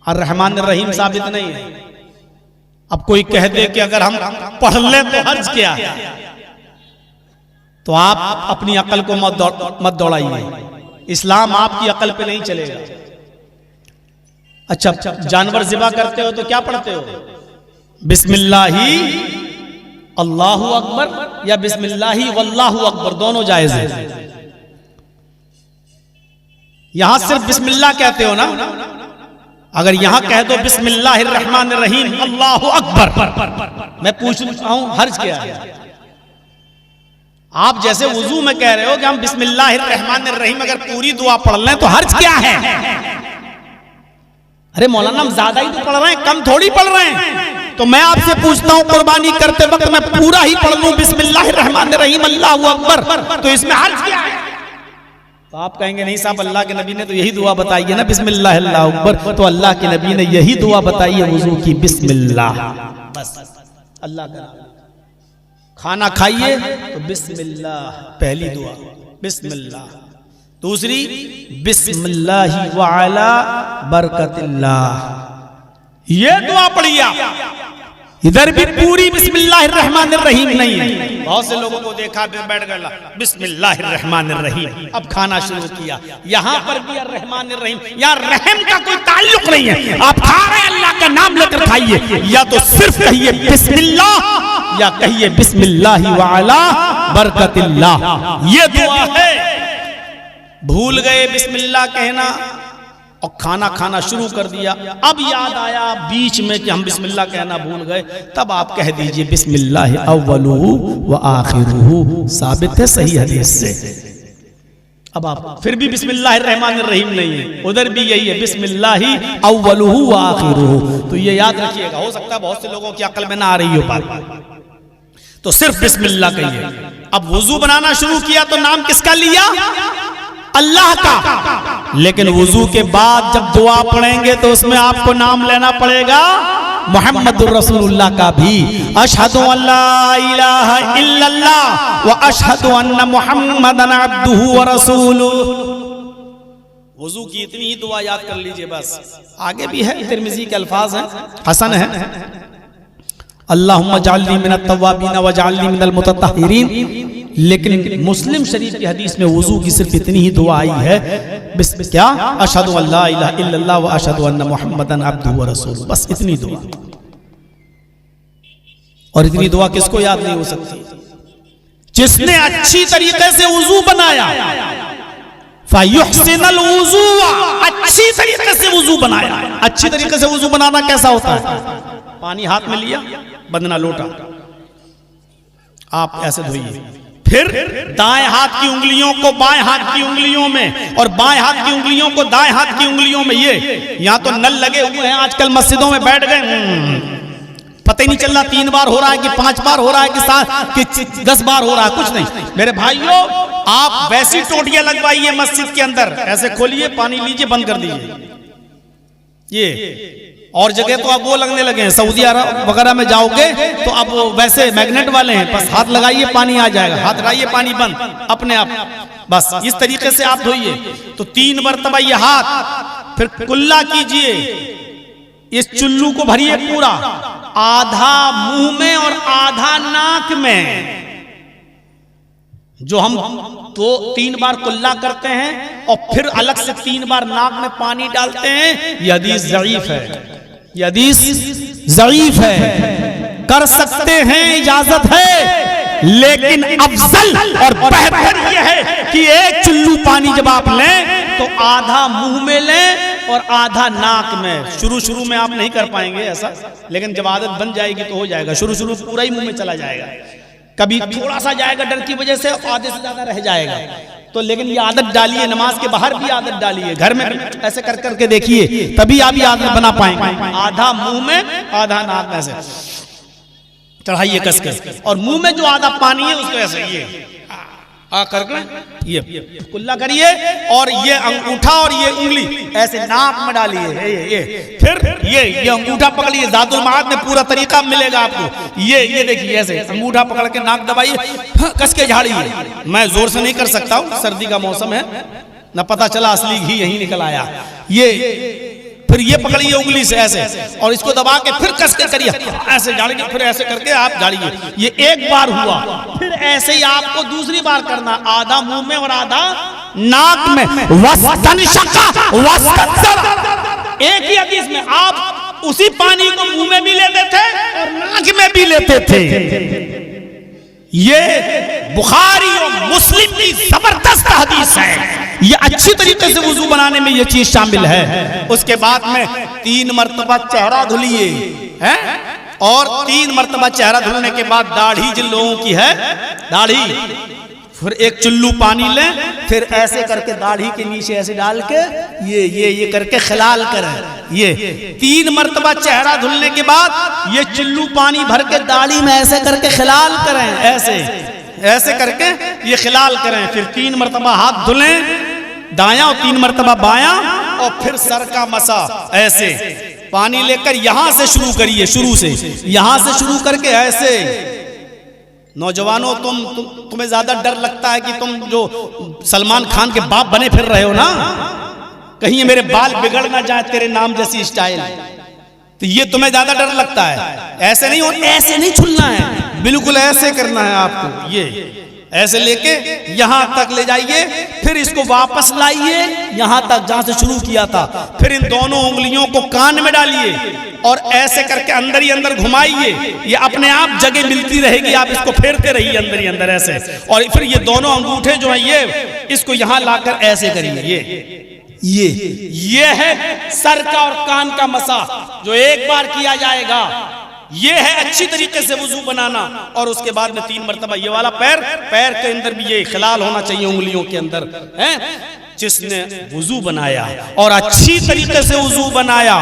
Speaker 2: और रहमान रहीम साबित नहीं है। अब कोई कह दे कि अगर हम पढ़ ले तो हर्ज क्या है, तो आप अपनी अकल को मत दौड़ाइए। इस्लाम आपकी अकल पे नहीं चलेगा। अच्छा, जानवर ज़िबा करते हो तो क्या पढ़ते हो? बिस्मिल्लाही अल्लाहु अकबर या बिस्मिल्लाही वल्लाहु अकबर, दोनों जायज है। यहां सिर्फ बिस्मिल्लाह कहते हो ना। अगर यहां कह दो बिस्मिल्लाहिर्रहमानिर्रहीम अल्लाहु अकबर, मैं पूछ रहा हूं हर्ज क्या है? आप जैसे वुजू में कह रहे हो कि हम बिस्मिल्लाहिर्रहमानिर्रहीम अगर पूरी दुआ पढ़ लें तो हर्ज क्या है? अरे मौलाना हम ज्यादा ही तो पढ़ रहे हैं, कम थोड़ी पढ़ रहे हैं। तो मैं आपसे पूछता हूं कुर्बानी करते वक्त मैं पूरा ही पढ़ लूं बिस्मिल्लाहिर्रहमानिर्रहीम अल्लाहु अकबर, तो इसमें हर्ज क्या है? तो आप कहेंगे नहीं साहब, अल्लाह के नबी ने तो यही दुआ बताई है ना, बिस्मिल्लाह अल्लाहु अकबर। तो अल्लाह के नबी ने यही दुआ बताई है वुजू की, बिस्मिल्लाह, बस अल्लाह का नाम। खाना खाइए तो बिस्मिल्लाह पहली दुआ, बिस्मिल्लाह। दूसरी बिस्मिल्लाहि व अला बरकतिल्लाह, ये दुआ पढ़िए आप। इधर भी पूरी बिस्मिल्लाहिर्रहमानिर्रहीम नहीं है। बहुत से लोगों को देखा बैठ गया बिस्मिल्लाहिर्रहमानिर्रहीम, अब खाना शुरू किया। यहां पर भी अर्रहमानिर्रहीम, यहाँ रहम का कोई ताल्लुक नहीं है। आप खा रहे हैं अल्लाह का नाम लेकर खाइए, या तो सिर्फ कहिए बिस्मिल्लाह या कहिए बिस्मिल्लाहि व अला बरकतिल्लाह। ये दुआ है। भूल गए बिस्मिल्लाह कहना और खाना खाना शुरू कर दिया, अब याद आया बीच में कि हम बिस्मिल्लाह कहना भूल गए, तब आप कह दीजिए बिस्मिल्लाह अव्वलुहु व आखिरुहु, साबित है सही हदीस से। अब आप फिर भी बिस्मिल्लाहिर्रहमानिर्रहीम नहीं है, उधर भी यही है बिस्मिल्लाहि अव्वलुहु व आखिरुहु। तो ये याद रखिएगा, हो सकता है बहुत से लोगों की अकल में ना आ रही हो बात, तो सिर्फ बिस्मिल्लाह कहिए। अब वुजू बनाना शुरू किया तो नाम किसका लिया? अल्लाह का। लेकिन वुजू के बाद जब दुआ पढ़ेंगे तो उसमें आपको नाम लेना पड़ेगा मुहम्मदुर रसूलुल्लाह का भी। अशहदु अल्ला इलाहा इल्लल्लाह व अशहदु अन्ना मुहम्मदन अब्दुहु व रसूलुहु। वुजू की इतनी ही दुआ याद कर लीजिए बस। आगे भी है, तिरमिज़ी के अल्फाज हैं, हसन है। अल्लाहुम्मा जअलनी मिनत तव्वाबीन व जअलनी मिनल मुतत्तहिरीन। लेकिन मुस्लिम शरीफ की हदीस में वुजू की सिर्फ इतनी ही दुआ आई है, क्या? अशहदु अल्ला इलाहा इल्लल्लाह व अशहदु अन्ना मुहम्मदन अब्दुहु व रसूलुहु, बस इतनी दुआ। और इतनी दुआ किसको याद नहीं हो सकती? जिसने अच्छी तरीके से वुजू बनाया, फयुहसिनुल वुज़ू, अच्छी तरीके से वुजू बनाया। अच्छी तरीके से वुजू बनाना कैसा होता है? पानी हाथ में लिया, बंदना लोटा, आप ऐसे धोइए, फिर दाएं हाथ की उंगलियों को बाएं हाथ की उंगलियों में और बाएं हाथ की उंगलियों को दाएं हाथ की उंगलियों में। ये यहाँ तो नल लगे हुए हैं आजकल मस्जिदों में, बैठ गए, पता ही नहीं चल रहा 3 बार हो रहा है कि 5 बार हो रहा है कि 10 बार हो रहा है, कुछ नहीं। मेरे भाइयों, आप वैसी टोटियां लगवाइए मस्जिद के अंदर, ऐसे खोलिए, पानी लीजिए, बंद कर दीजिए ये, और जगह तो अब वो लगने लगे हैं, सऊदी अरब वगैरह में जाओगे तो अब वैसे मैग्नेट वाले हैं, बस हाथ लगाइए पानी आ जाएगा, हाथ लगाइए पानी बंद अपने आप, बस इस तरीके से आप धोइए। तो 3 मरतबा ये हाथ, फिर कुल्ला कीजिए, इस चुल्लू को भरिए पूरा, आधा मुंह में और आधा नाक में। जो हम तो 3 बार कुल्ला करते हैं और फिर अलग से 3 बार नाक में पानी डालते हैं, ये हदीस ज़ईफ है, ये हदीस ज़ईफ है। कर सकते हैं, इजाजत है, लेकिन अफजल और बेहतर यह है कि एक चुल्लू पानी जब आप लें तो आधा मुंह में लें और आधा नाक में। शुरू में आप नहीं कर पाएंगे ऐसा, लेकिन जब आदत बन जाएगी तो हो जाएगा। शुरू पूरा ही मुंह में चला जाएगा, कभी थोड़ा सा जाएगा डर की वजह से, आधे से ज्यादा रह जाएगा। तो लेकिन ये आदत डालिए, नमाज के बाहर भी आदत डालिए, घर में भी ऐसे कर करके देखिए, तभी आप ये आदत बना पाएंगे। आधा मुंह में आधा नाक में से चढ़ाइए कस कर, और मुंह में जो आधा पानी है उसको ऐसे ये करके ये कुल्ला करिए, और ये अंगूठा और ये उंगली ऐसे नाक में डालिए, ये फिर ये अंगूठा पकड़िए। ज़ातुल माद में पूरा तरीका मिलेगा आपको। ये देखिए ऐसे अंगूठा पकड़ के नाक दबाइए, कस के झाड़िए। मैं जोर से नहीं कर सकता हूँ, सर्दी का मौसम है, न पता चला असली घी यही निकल आया। ये फिर ये पकड़िए उंगली से ऐसे, और इसको दबा के फिर कस के करिए, ऐसे झाड़िए, फिर ऐसे करके आप झाड़िए। ये एक बार हुआ, फिर ऐसे ही आपको दूसरी बार करना, आधा मुंह में और आधा नाक में। एक ही हदीस में आप उसी पानी को मुंह में भी लेते थे और नाक में भी लेते थे। ये बुखारी और मुस्लिम की जबरदस्त हदीस है। ये अच्छी तरीके से वुजू बनाने में ये चीज शामिल है। उसके बाद में 3 मरतबा चेहरा धुलिए, हैं, और 3 मरतबा चेहरा धुलने के बाद दाढ़ी जिन लोगों की है, दाढ़ी, फिर एक चुल्लू पानी लें, फिर ऐसे करके दाढ़ी के नीचे ऐसे डाल के ये करके खिलाल करें। ये 3 मरतबा चेहरा धुलने के बाद ये चुल्लू पानी भर के दाढ़ी में ऐसे करके खिलाल करें, ऐसे करके ये खिलाल करें। फिर 3 मरतबा हाथ धुलें, दायां, और 3 मरतबा बायां, और फिर सर का मसा ऐसे पानी लेकर यहां से शुरू करिए, शुरू से यहां से शुरू करके ऐसे। नौजवानों, तुम्हें ज्यादा डर लगता है कि तुम जो सलमान खान के बाप बने फिर रहे हो ना, कहीं ये मेरे बाल बिगड़ ना जाए तेरे नाम जैसी स्टाइल, तो ये तुम्हें ज्यादा डर लगता है। ऐसे नहीं हो, ऐसे नहीं छुलना है, बिल्कुल ऐसे करना है आपको। ये ऐसे लेके यहां तक ले जाइए, फिर इसको वापस लाइए यहां तक जहां से शुरू किया था। फिर इन दोनों उंगलियों को कान में डालिए और ऐसे करके अंदर ही अंदर घुमाइए। ये अपने आप जगह मिलती रहेगी, आप इसको फेरते रहिए अंदर ही अंदर ऐसे। और फिर ये दोनों अंगूठे जो है ये, इसको यहां लाकर ऐसे करिए। ये है सर का और कान का मसा, जो एक बार किया जाएगा। ये है अच्छी तरीके से वुजू बनाना। और उसके बाद में 3 मरतबा ये वाला पैर के अंदर भी ये खिलाल होना चाहिए उंगलियों के अंदर, है। जिसने वुजू बनाया और अच्छी तरीके से वुजू बनाया,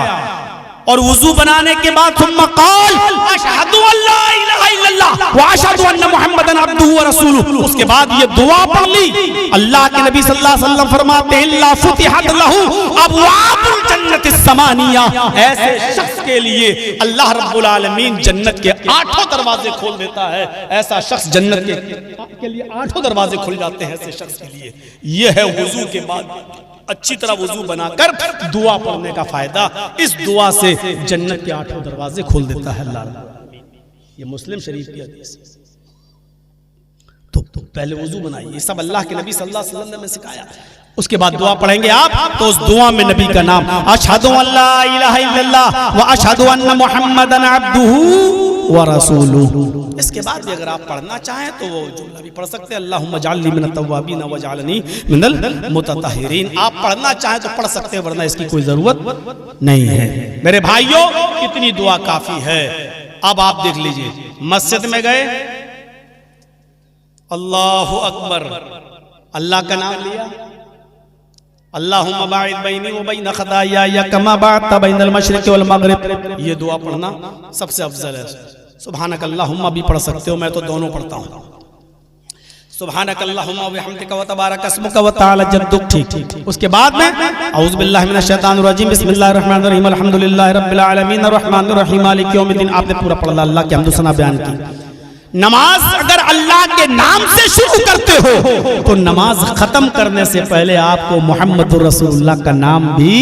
Speaker 2: और वुजू बनाने के बाद सुम्मा क़ाल अशहदु अल्ला इलाहा इल्लल्लाह व अशहदु अन्ना मुहम्मदन अब्दुहु व रसूलुहु, उसके बाद ये दुआ पढ़ ली। अल्लाह के नबी सल्लल्लाहु अलैहि वसल्लम फरमाते हैं ला फुतिहत लहू अबवाबुल जन्नति समानिया, ऐसे शख्स के लिए अल्लाह रब्बुल आलमीन जन्नत के 8 दरवाजे खोल देता है। ऐसा शख्स जन्नत के लिए 8 दरवाजे खुल जाते हैं ऐसे शख्स के लिए। यह है वुजू के बाद अच्छी तरह वुजू बनाकर दुआ पढ़ने का फायदा। इस दुआ से जन्नत के 8 दरवाजे खोल देता है अल्लाह। ये मुस्लिम शरीफ की हदीस। तो पहले वुजू बनाइए, ये सब अल्लाह के नबी सल्लल्लाहु अलैहि वसल्लम ने सिखाया। उसके बाद दुआ पढ़ेंगे आप, तो उस दुआ में नबी का नाम अशहदु अल्ला इलाहा इल्लल्लाह व अशहदु अन्ना मुहम्मदन अब्दुहु व रसूलुहु। इसके बाद भी अगर आप पढ़ना चाहें तो वो जुमला भी पढ़ सकते हैं, अल्लाहुम्मा जअलनी मिनत तव्वाबीन व जअलनी मिनल मुततहिरीन। आप पढ़ना चाहें तो पढ़ सकते हैं, वरना इसकी कोई जरूरत नहीं है। मेरे भाइयों, इतनी दुआ काफी है। अब आप देख लीजिए, मस्जिद में गए, अल्लाहु अकबर, अल्लाह का नाम लिया, अल्लाहुम्मा बाइद बैनी व बैन खताया कमा बाअता बैनल मशरिक़ वल मग़रिब। ये दुआ पढ़ना सबसे अफजल है। सुभानक अल्लाहुम्मा भी पढ़ सकते हो, मैं तो दोनों पढ़ता हूँ।
Speaker 1: सुब्हानकल्लाहुम्मा व बिहम्दिका व तबारक अस्मुका व तआला जद्दुक। ठीक। उसके बाद में औज़ु बिल्लाहि मिनश शैतानिर रजीम बिस्मिल्लाहिर रहमानिर रहीम अल्हम्दुलिल्लाहि रब्बिल आलमीन अर्रहमानिर रहीम मालिक यौमिद्दीन। आपने पूरा पढ़ा, अल्लाह की हम्द सना बयान की। नमाज अगर अल्लाह के नाम से शुरू करते हो तो नमाज खत्म करने से पहले आपको मोहम्मद रसूलुल्लाह का नाम भी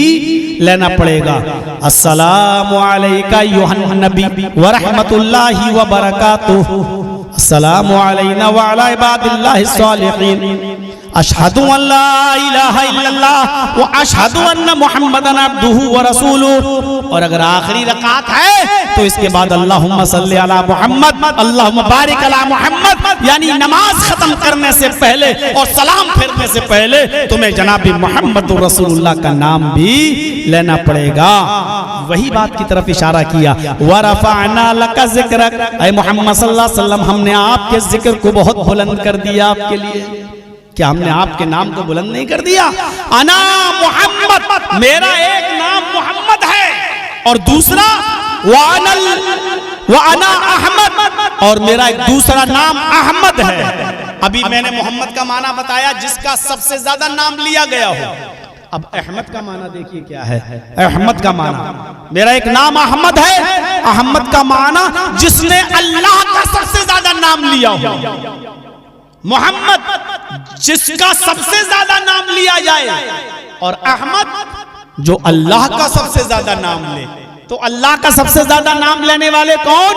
Speaker 1: लेना पड़ेगा। अस्सलामु अलैका अय्युहन नबी व रहमतुल्लाहि व बरकातुहू, अस्सलामु अलैना व अला इबादिल्लाहिस सालिहीन, अशहदु अल्ला इलाहा इल्लल्लाह व अशहदु अन्ना मुहम्मदन अब्दुहु व रसूलुहु। और अगर आखिरी रकात है तो इसके बाद अल्लाहुम्मा सल्ली अला मुहम्मद अल्लाहुम्मा बारिक अला मुहम्मद, यानी नमाज खत्म करने से पहले और सलाम फेरने से पहले तुम्हें जनाबी मोहम्मद रसूलुल्लाह का नाम भी लेना पड़ेगा। वही बात की तरफ इशारा किया, व रफ़अना लका ज़िक्रक, ऐ मोहम्मद सल्लल्लाहु अलैहि वसल्लम हमने आपके जिक्र को बहुत बुलंद कर दिया आपके लिए। क्या हमने आपके नाम को बुलंद नहीं कर दिया? अना मोहम्मद, मेरा एक नाम मोहम्मद है और दूसरा व अना अहमद, और मेरा एक दूसरा नाम अहमद है। अभी मैंने मोहम्मद का माना बताया जिसका सबसे ज्यादा नाम लिया गया हो। अब अहमद का माना देखिए क्या है। अहमद का माना, मेरा एक नाम अहमद है। अहमद का माना जिसने अल्लाह का सबसे ज्यादा नाम लिया हो। मोहम्मद जिसका सबसे ज्यादा नाम लिया जाए, और अहमद जो अल्लाह का सबसे ज्यादा नाम ले। तो अल्लाह का सबसे ज्यादा नाम लेने वाले कौन?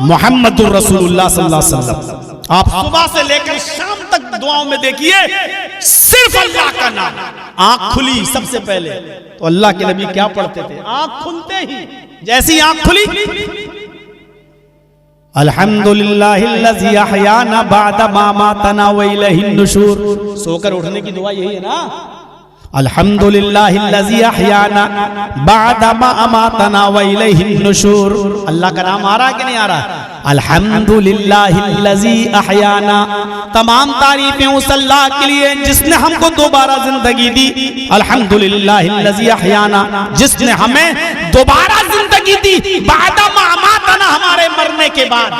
Speaker 1: मोहम्मदुर रसूलुल्लाह सल्लल्लाहु अलैहि वसल्लम। आप सुबह से लेकर शाम तक दुआओं में देखिए सिर्फ अल्लाह का नाम। आंख खुली सबसे पहले तो अल्लाह के नबी क्या पढ़ते थे? आंख खुलते ही, जैसी आंख खुली, अल्हम्दुलिल्लाहिल्लज़ी अहयाना बअदा मा मातना व इलैहिन नुशूर। सोकर उठने की दुआ यही है ना, अल्हम्दुलिल्लाहिल्लज़ी अहयाना बअदा मा अमातना व इलैहिन नुशूर। अल्लाह का नाम आ रहा है कि नहीं आ रहा? अल्हम्दुलिल्लाहिल्लज़ी अहयाना, तमाम तारीफें उस अल्लाह के लिए जिसने हमको दोबारा जिंदगी दी। अल्हम्दुलिल्लाहिल्लज़ी अहयाना, जिसने हमें दोबारा जिंदगी दी। बअदा मा अमातना, हमारे मरने के बाद।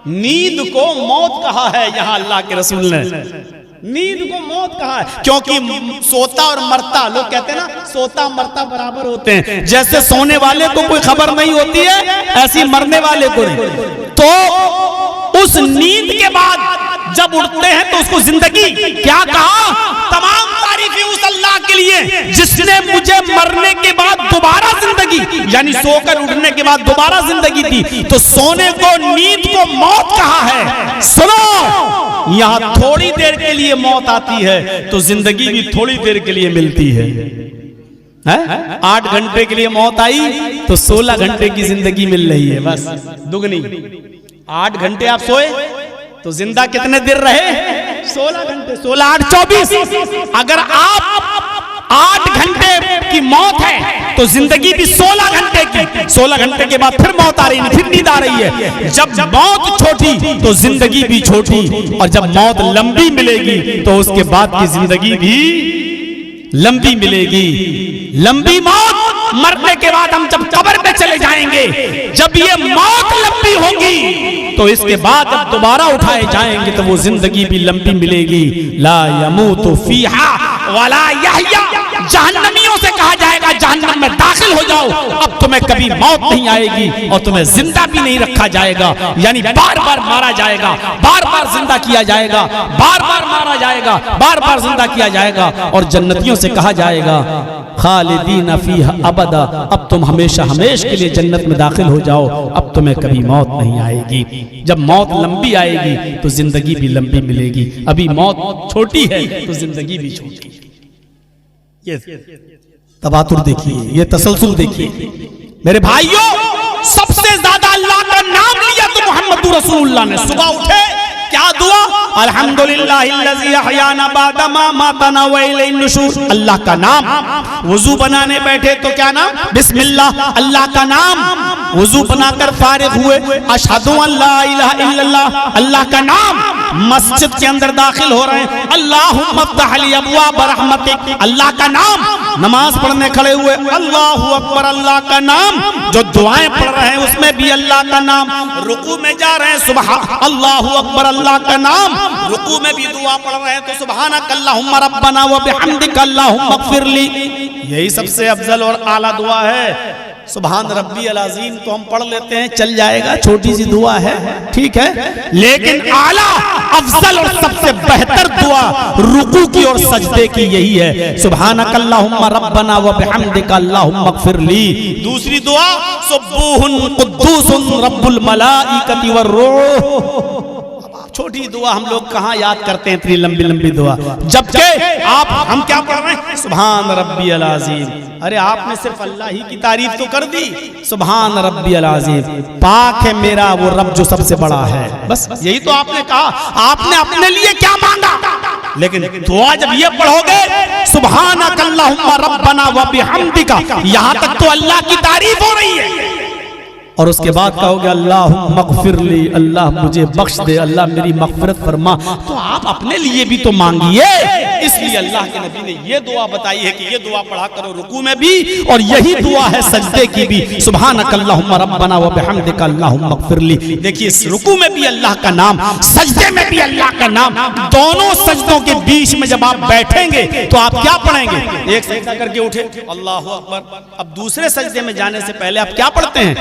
Speaker 1: नींद को मौत कहा है यहाँ अल्लाह के रसूल ने, नींद को मौत कहा है, क्योंकि सोता और मरता, लोग कहते हैं ना सोता मरता बराबर होते हैं। जैसे सोने वाले को कोई खबर नहीं होती है, ऐसी मरने वाले को नहीं। तो उस नींद के बाद जब उठते हैं तो उसको जिंदगी क्या कहा? तमाम तारीफें उस अल्लाह के लिए जिसने मुझे मरने के बाद दोबारा जिंदगी, यानी सोकर उठने के बाद दोबारा जिंदगी दी। तो सोने को, नींद को मौत कहा है। सुनो, यहाँ थोड़ी देर के लिए मौत आती है तो जिंदगी भी थोड़ी देर के लिए मिलती है। 8 घंटे के लिए मौत आई तो 16 घंटे की जिंदगी मिल रही है, बस दुगनी। 8 घंटे आप सोए तो जिंदा कितने देर रहे? 16 घंटे। 16 8 24। अगर आप 8 घंटे की मौत है तो जिंदगी भी 16 घंटे की। 16 घंटे के बाद फिर मौत आ रही है, फिर नींद आ रही है। जब मौत छोटी तो जिंदगी भी छोटी, और जब मौत लंबी मिलेगी तो उसके बाद की जिंदगी भी लंबी मिलेगी। लंबी मौत, मरने के बाद हम जब कब्र में चले जाएंगे, जब ये मौत लंबी होगी तो इसके बाद जब दोबारा उठाए जाएंगे तो वो जिंदगी भी लंबी मिलेगी। ला यमूतु फीहा वला यहया। जहन्नमियों से कहा जाएगा जहन्नम में दाखिल हो जाओ, अब तुम्हें कभी मौत नहीं आएगी और तुम्हें जिंदा भी नहीं रखा जाएगा, यानी बार बार मारा जाएगा, बार बार जिंदा किया जाएगा, बार बार मारा जाएगा, बार बार जिंदा किया जाएगा। और जन्नतियों से कहा जाएगा खालिदीन फीहा अबदा, अब तुम हमेशा हमेशा के लिए जन्नत में दाखिल हो जाओ, अब तुम्हें कभी मौत नहीं आएगी। जब मौत लंबी आएगी तो जिंदगी भी लंबी मिलेगी। अभी मौत छोटी है तो जिंदगी भी छोटी है। ये तबातुर देखिए, ये तसलसल देखिए मेरे भाइयों। सबसे ज्यादा अल्लाह का नाम लिया तो मोहम्मद रसूलुल्लाह ने। सुबह उठे क्या दुआ? अल्हम्दुलिल्लाहिल्लज़ी अहयाना बअदा मा मातना व इलैहिन नुशूर। अल्लाह का नाम। वुजू बनाने बैठे तो क्या नाम? बिस्मिल्लाह, अल्लाह का नाम। वुजू बनाकर फारिग हुए, अशहदु अल्ला इलाहा इल्लल्लाह, अल्लाह का नाम।
Speaker 2: मस्जिद के अंदर दाखिल हो रहे हैं, अल्लाहुम्मा अफ्तह ली अबवाब रहमतिक, अल्लाह का नाम, नमाज पढ़ने खड़े हुए अल्लाहु अकबर, अल्लाह का नाम, जो दुआएं पढ़ रहे हैं उसमें भी अल्लाह का नाम, रुकू में जा रहे हैं सुबहान अल्लाहु अकबर, अल्लाह का नाम, रुकू में भी दुआ पढ़ रहे हैं तो सुबहानक अल्लाहुम्मा रब्बना व बिहम्दिक अल्लाहुम्मा इग़फिरली। यही सबसे अफजल और आला दुआ है। सुभान रब्बी अल अज़ीम तो हम पढ़ लेते हैं, चल जाएगा, छोटी सी दुआ है, ठीक है, लेकिन आला अफजल और सबसे बेहतर दुआ रुकू की और सजदे की यही है, सुभानक अल्लाहुम्मा रब्बना व बिहम्दिका अल्लाहुम्मा इग़फिरली। दूसरी दुआ सुब्बूहुन कुद्दूसुन रब्बुल मलाइकति वर्रूह। छोटी दुआ हम लोग कहाँ याद करते हैं इतनी लंबी लंबी दुआ, जबकि हम क्या पढ़ रहे हैं, सुभान रब्बी अल अज़ीम। अरे आपने सिर्फ अल्लाह ही की तारीफ तो कर दी, सुभान रब्बी अल अज़ीम, पाक है मेरा वो रब जो सबसे बड़ा है, बस यही तो आपने कहा। आपने अपने लिए क्या मांगा, लेकिन दुआ जब ये पढ़ोगे सुभानक अल्लाहुम्मा रब्बना व बिहम्दिका, यहां तक तो अल्लाह की तारीफ हो रही है, और उसके बाद कहोगे अल्लाहुम्मा इग़फिरली, अल्लाह मुझे बख्श दे, अल्लाह मेरी मग़फ़िरत फरमा, तो आप अपने लिए भी तो मांगिए। इसलिए अल्लाह के नबी ने ये दुआ बताई है कि ये दुआ पढ़ा करो रुकू में भी, और यही दुआ है सजदे की भी, सुभानक अल्लाहुम्मा रब्बना व बिहम्दिका अल्लाहुम्मा इग़फिरली। देखिए इस रुकू में भी अल्लाह का नाम, सजदे में भी अल्लाह का नाम, दोनों सजदों के बीच में जब आप बैठेंगे तो आप क्या पढ़ेंगे, एक सजदा करके उठे अल्लाहु अकबर, अब दूसरे सजदे में जाने से पहले आप क्या पढ़ते हैं,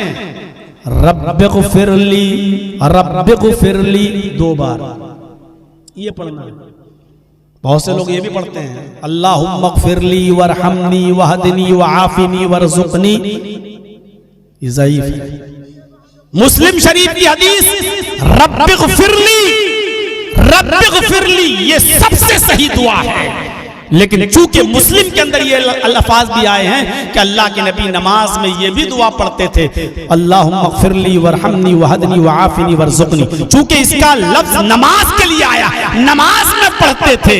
Speaker 2: रब्बिग़फिरली, रब्बिग़फिरली, 2 बार ये पढ़ना है। बहुत से लोग ये भी पढ़ते हैं अल्लाहुम्मा इग़फिरली वरहमनी वहदनी वआफ़िनी वरज़ुक़नी, ये ज़ईफ़ है। मुस्लिम शरीफ की हदीस रब्बिग़फिरली, रब्बिग़फिरली ये सबसे सही दुआ है, लेकिन चूंकि मुस्लिम के अंदर ये अल्फाज भी आए हैं कि अल्लाह के नबी नमाज में ये भी दुआ पढ़ते थे अल्लाहुम्मा इग़फिरली वरहमनी वहदनी वआफ़िनी वरज़ुक़नी, चूंकि इसका लफ्ज नमाज के लिए आया, नमाज में पढ़ते थे,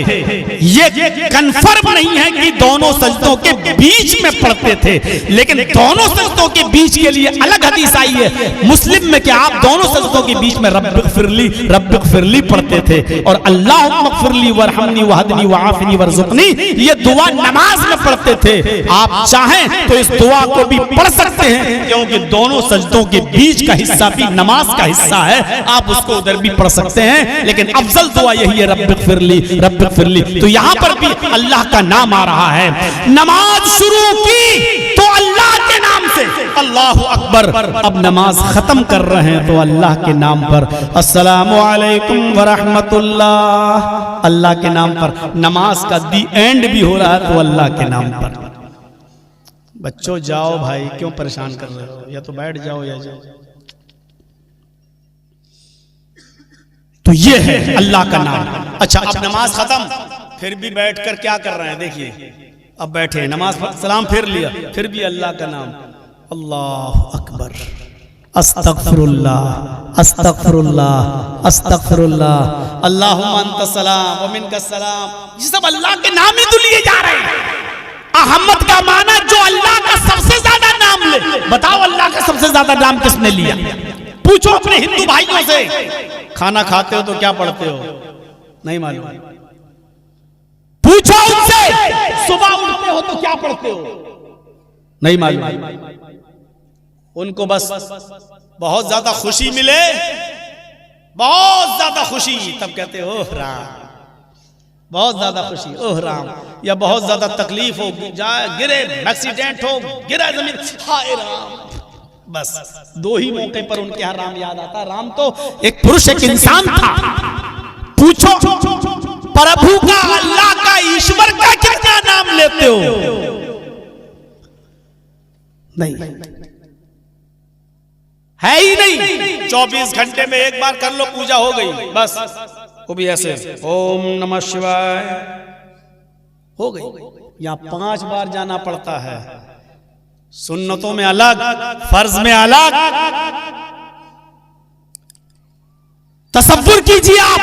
Speaker 2: ये कन्फर्म नहीं है कि दोनों सजदों के बीच में पढ़ते थे, लेकिन दोनों सजदों के बीच के लिए अलग हदीस आई है मुस्लिम में कि आप दोनों सजदों के बीच में रब्बिग़फिरली, रब्बिग़फिरली पढ़ते थे, और अल्लाहुम्मा इग़फिरली वरहमनी वहदनी वआफ़िनी वरज़ुक़नी ये दुआ नमाज में पढ़ते थे। आप चाहें तो इस दुआ को भी पढ़ सकते हैं, क्योंकि दोनों सजदों के बीच का हिस्सा भी नमाज का हिस्सा है, आप उसको उधर भी पढ़ सकते हैं, लेकिन अफजल दुआ यही है रब्बिग़फिरली, रब्बिग़फिरली। तो यहां पर भी अल्लाह का नाम आ रहा है। नमाज शुरू की तो अल्लाह के नाम से, अल्लाहु अकबर, अब नमाज खत्म कर रहे हैं तो अल्लाह के नाम पर, अस्सलामु अलैकुम व रहमतुल्लाह, अल्लाह के नाम पर। नमाज का दी एंड भी हो रहा है तो अल्लाह के नाम पर। बच्चों जाओ भाई, क्यों परेशान कर रहे हो, या तो बैठ जाओ या जाओ। तो ये है अल्लाह का नाम। अच्छा अब नमाज खत्म, फिर भी बैठकर क्या कर रहे हैं, देखिए अब बैठे नमाज सलाम फिर लिया, फिर भी अल्लाह का नाम, अल्लाहु अकबर, अस्तगफिरुल्लाह, अस्तगफिरुल्लाह, अस्तगफिरुल्लाह, अल्लाहुम्मा अंतस सलाम व मिनकस सलाम, ये सब अल्लाह के नाम ही तो लिए जा रहे हैं। अहमद का माना जो अल्लाह का सबसे ज्यादा नाम ले। बताओ अल्लाह का सबसे ज्यादा नाम किसने लिया, पूछो अपने हिंदू भाइयों से। खाना खाते हो तो क्या पढ़ते हो, नहीं मालूम, पूछो उनसे। सुबह उठते हो तो क्या पढ़ते हो, नहीं मालूम। उनको बस बहुत ज्यादा खुशी मिले, बहुत ज्यादा खुशी, तब कहते हो ओह राम, बहुत ज्यादा खुशी ओह राम, या बहुत ज्यादा तकलीफ हो जाए, गिरे, एक्सीडेंट हो, गिरा जमीन, हाय राम। बस 2 ही मौके पर उनके यहाँ राम याद आता। राम तो एक पुरुष, एक इंसान था। पूछो प्रभु का, अल्लाह का, ईश्वर का कितना नाम लेते हो, नहीं है ही नहीं। 24 घंटे में एक बार कर लो, पूजा हो गई, बस वो भी ऐसे ओम नमः शिवाय हो गई। यहाँ 5 बार जाना पड़ता है, सुन्नतों में अलग, फर्ज में अलग। तसव्वुर कीजिए आप,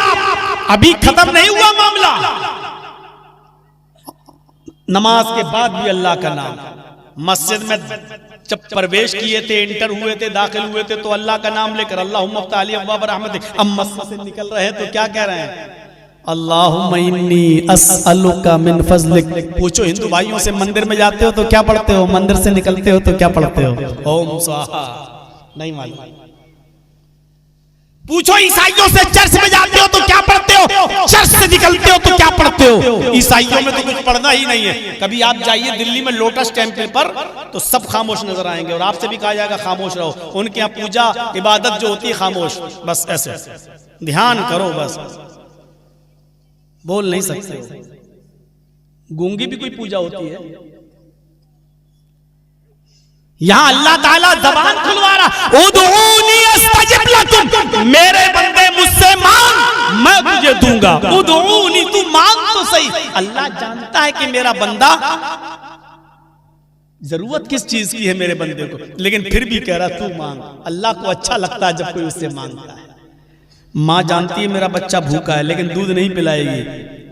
Speaker 2: अभी खत्म नहीं हुआ मामला, नमाज के बाद भी अल्लाह का नाम, मस्जिद में
Speaker 1: जब प्रवेश किए थे, इंटर हुए थे, दाखिल हुए थे, तो अल्लाह का नाम लेकर अल्लाहुम्मा फ़्ताली अब्वाब रहमतिक, अब मस्जिद से निकल रहे हैं तो क्या कह रहे हैं? अल्लाहुम्मा इन्नी अस्अलुका मिन फज़लिक। पूछो हिंदू भाइयों से, मंदिर में जाते हो तो क्या पढ़ते हो? मंदिर से निकलते हो तो क्या पढ़ते हो? ओम स्वाहा। नहीं मालूम। पूछो ईसाइयों से, चर्च में जाते हो तो क्या पढ़ते हो? चर्च से निकलते हो तो क्या पढ़ते हो? ईसाइयों में तो कुछ पढ़ना ही नहीं है। कभी आप जाइए दिल्ली में लोटस टेम्पल पर, तो सब खामोश नजर आएंगे और आपसे भी कहा जाएगा खामोश रहो। उनके यहाँ पूजा इबादत जो होती है खामोश, बस ऐसे ध्यान करो, बस बोल नहीं सकते। गूंगी भी कोई पूजा होती है? यहां अल्लाह ताला जबान खुलवा रहा, उदऊनी अस्तजिब लकुम, मेरे बंदे मुझसे मांग मैं तुझे दूंगा। उदऊनी, तू मांग तो सही। अल्लाह जानता है कि मेरा बंदा जरूरत किस चीज की है मेरे बंदे को, लेकिन फिर भी कह रहा तू मांग। अल्लाह को अच्छा लगता है जब कोई उससे मांगता है। माँ जानती है मेरा बच्चा भूखा है, लेकिन दूध नहीं पिलाएगी।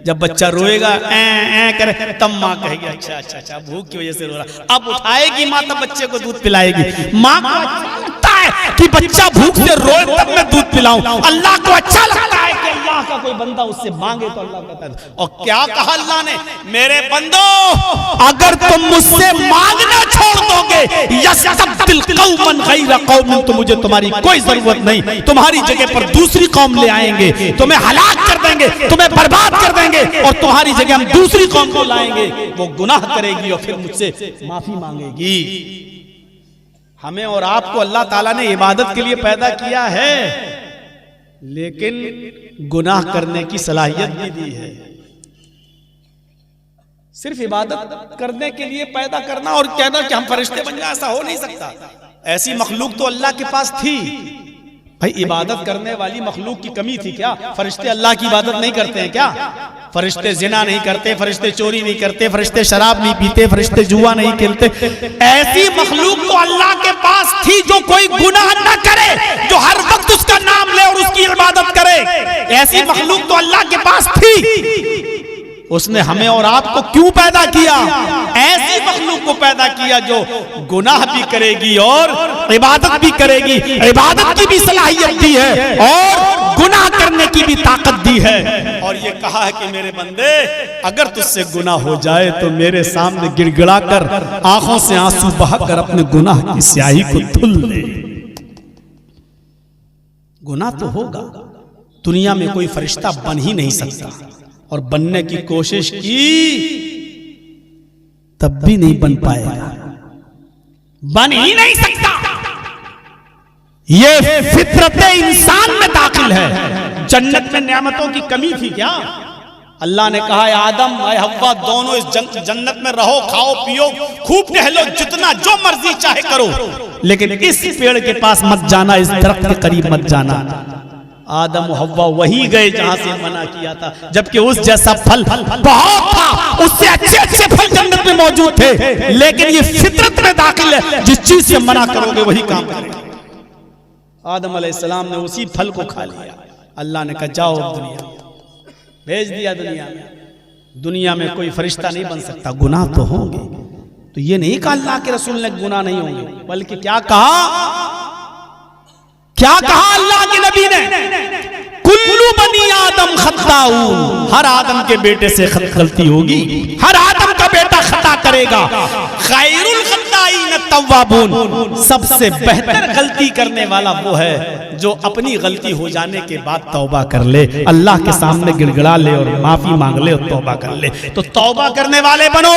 Speaker 1: जब बच्चा रोएगा ऐ करे, तब माँ कहेगी अच्छा अच्छा अच्छा भूख की वजह से रो रहा। अब उठाएगी माँ, तब बच्चे को दूध पिलाएगी। माँ को अच्छा लगता है कि बच्चा भूख से रोए तब मैं दूध पिलाऊं। अल्लाह को अच्छा लगता है कि अल्लाह का कोई बंदा उससे मांगे तो अल्लाह कहता है। और क्या कहा अल्लाह ने? मेरे बंदो, अगर तुम मुझसे मांगना छोड़ दोगे, यस्तब्दिल कौमन गैरा कौमिन, तो मुझे तुम्हारी कोई जरूरत नहीं, तुम्हारी जगह पर दूसरी कौम ले आएंगे, तुम्हें हलाक कर देंगे, तुम्हें बर्बाद कर देंगे, और तुम्हारी जगह हम दूसरी कौम को लाएंगे। वो गुनाह करेगी और फिर मुझसे माफी मांगेगी। हमें और आपको अल्लाह ताला ने इबादत के लिए पैदा किया है, लेकिन गुनाह करने की सलाहियत भी दी है। सिर्फ इबादत करने के लिए पैदा करना और कहना कि हम फरिश्ते बन जाए, ऐसा हो नहीं सकता। ऐसी मखलूक तो अल्लाह के पास थी। भाई इबादत करने वाली मखलूक की कमी थी क्या? फरिश्ते अल्लाह की इबादत नहीं करते हैं क्या? फरिश्ते जिना नहीं करते, फरिश्ते चोरी नहीं करते, फरिश्ते शराब नहीं पीते, फरिश्ते जुआ नहीं खेलते। ऐसी मखलूक तो अल्लाह के पास थी जो कोई गुनाह न करे, जो हर वक्त उसका नाम ले और उसकी इबादत करे। ऐसी मखलूक तो अल्लाह के पास थी। उसने हमें और आपको क्यों पैदा किया? ऐसी मखलूक को पैदा किया जो गुनाह भी करेगी और इबादत भी करेगी। इबादत की भी सलाहियत दी है और गुनाह करने की भी ताकत दी है। और ये कहा है कि मेरे बंदे, अगर तुझसे गुनाह हो जाए तो मेरे सामने गिड़गिड़ा कर, आंखों से आंसू बहाकर अपने गुनाह की स्याही को धुल ले। गुनाह तो होगा, दुनिया में कोई फरिश्ता बन ही नहीं सकता, और बनने की कोशिश की तब भी नहीं बन पाएगा, बन ही नहीं सकता। ये फितरत इंसान में दाखिल है। जन्नत में नेमतों की कमी थी क्या? अल्लाह ने कहा आदम और हव्वा दोनों इस जन्नत में रहो, खाओ पियो, खूब टहलो, जितना जो मर्जी चाहे करो, लेकिन इस पेड़ के पास मत जाना, इस दरख्त के करीब मत जाना। आदम हव्वा वहीं गए जहां से मना किया था, जबकि उस जैसा फल बहुत था, उससे अच्छे अच्छे फल जन्नत में मौजूद थे, लेकिन ये फितरत में दाखिल है, जिस चीज से मना करोगे वही काम करेगा। आदम अलैहिस्सलाम ने उसी फल को खा लिया। अल्लाह ने कहा जाओ दुनिया में, भेज दिया दुनिया में। दुनिया में कोई फरिश्ता नहीं बन सकता, गुनाह तो होंगे। तो ये नहीं कहा अल्लाह के रसूल ने गुनाह नहीं होंगे, बल्कि क्या कहा अल्लाह के नबी ने? कुल्लू बनी आदम खत्ताऊन, हर आदम के बेटे से गलती होगी, हर आदम का बेटा खता करेगा। खैरुल खत्ताईन तव्वाबून, सबसे बेहतर गलती करने वाला वो है जो अपनी गलती हो जाने के बाद तौबा कर ले, अल्लाह के सामने गिड़गिड़ा ले और माफी मांग ले और तौबा कर ले। तो तौबा करने वाले बनो,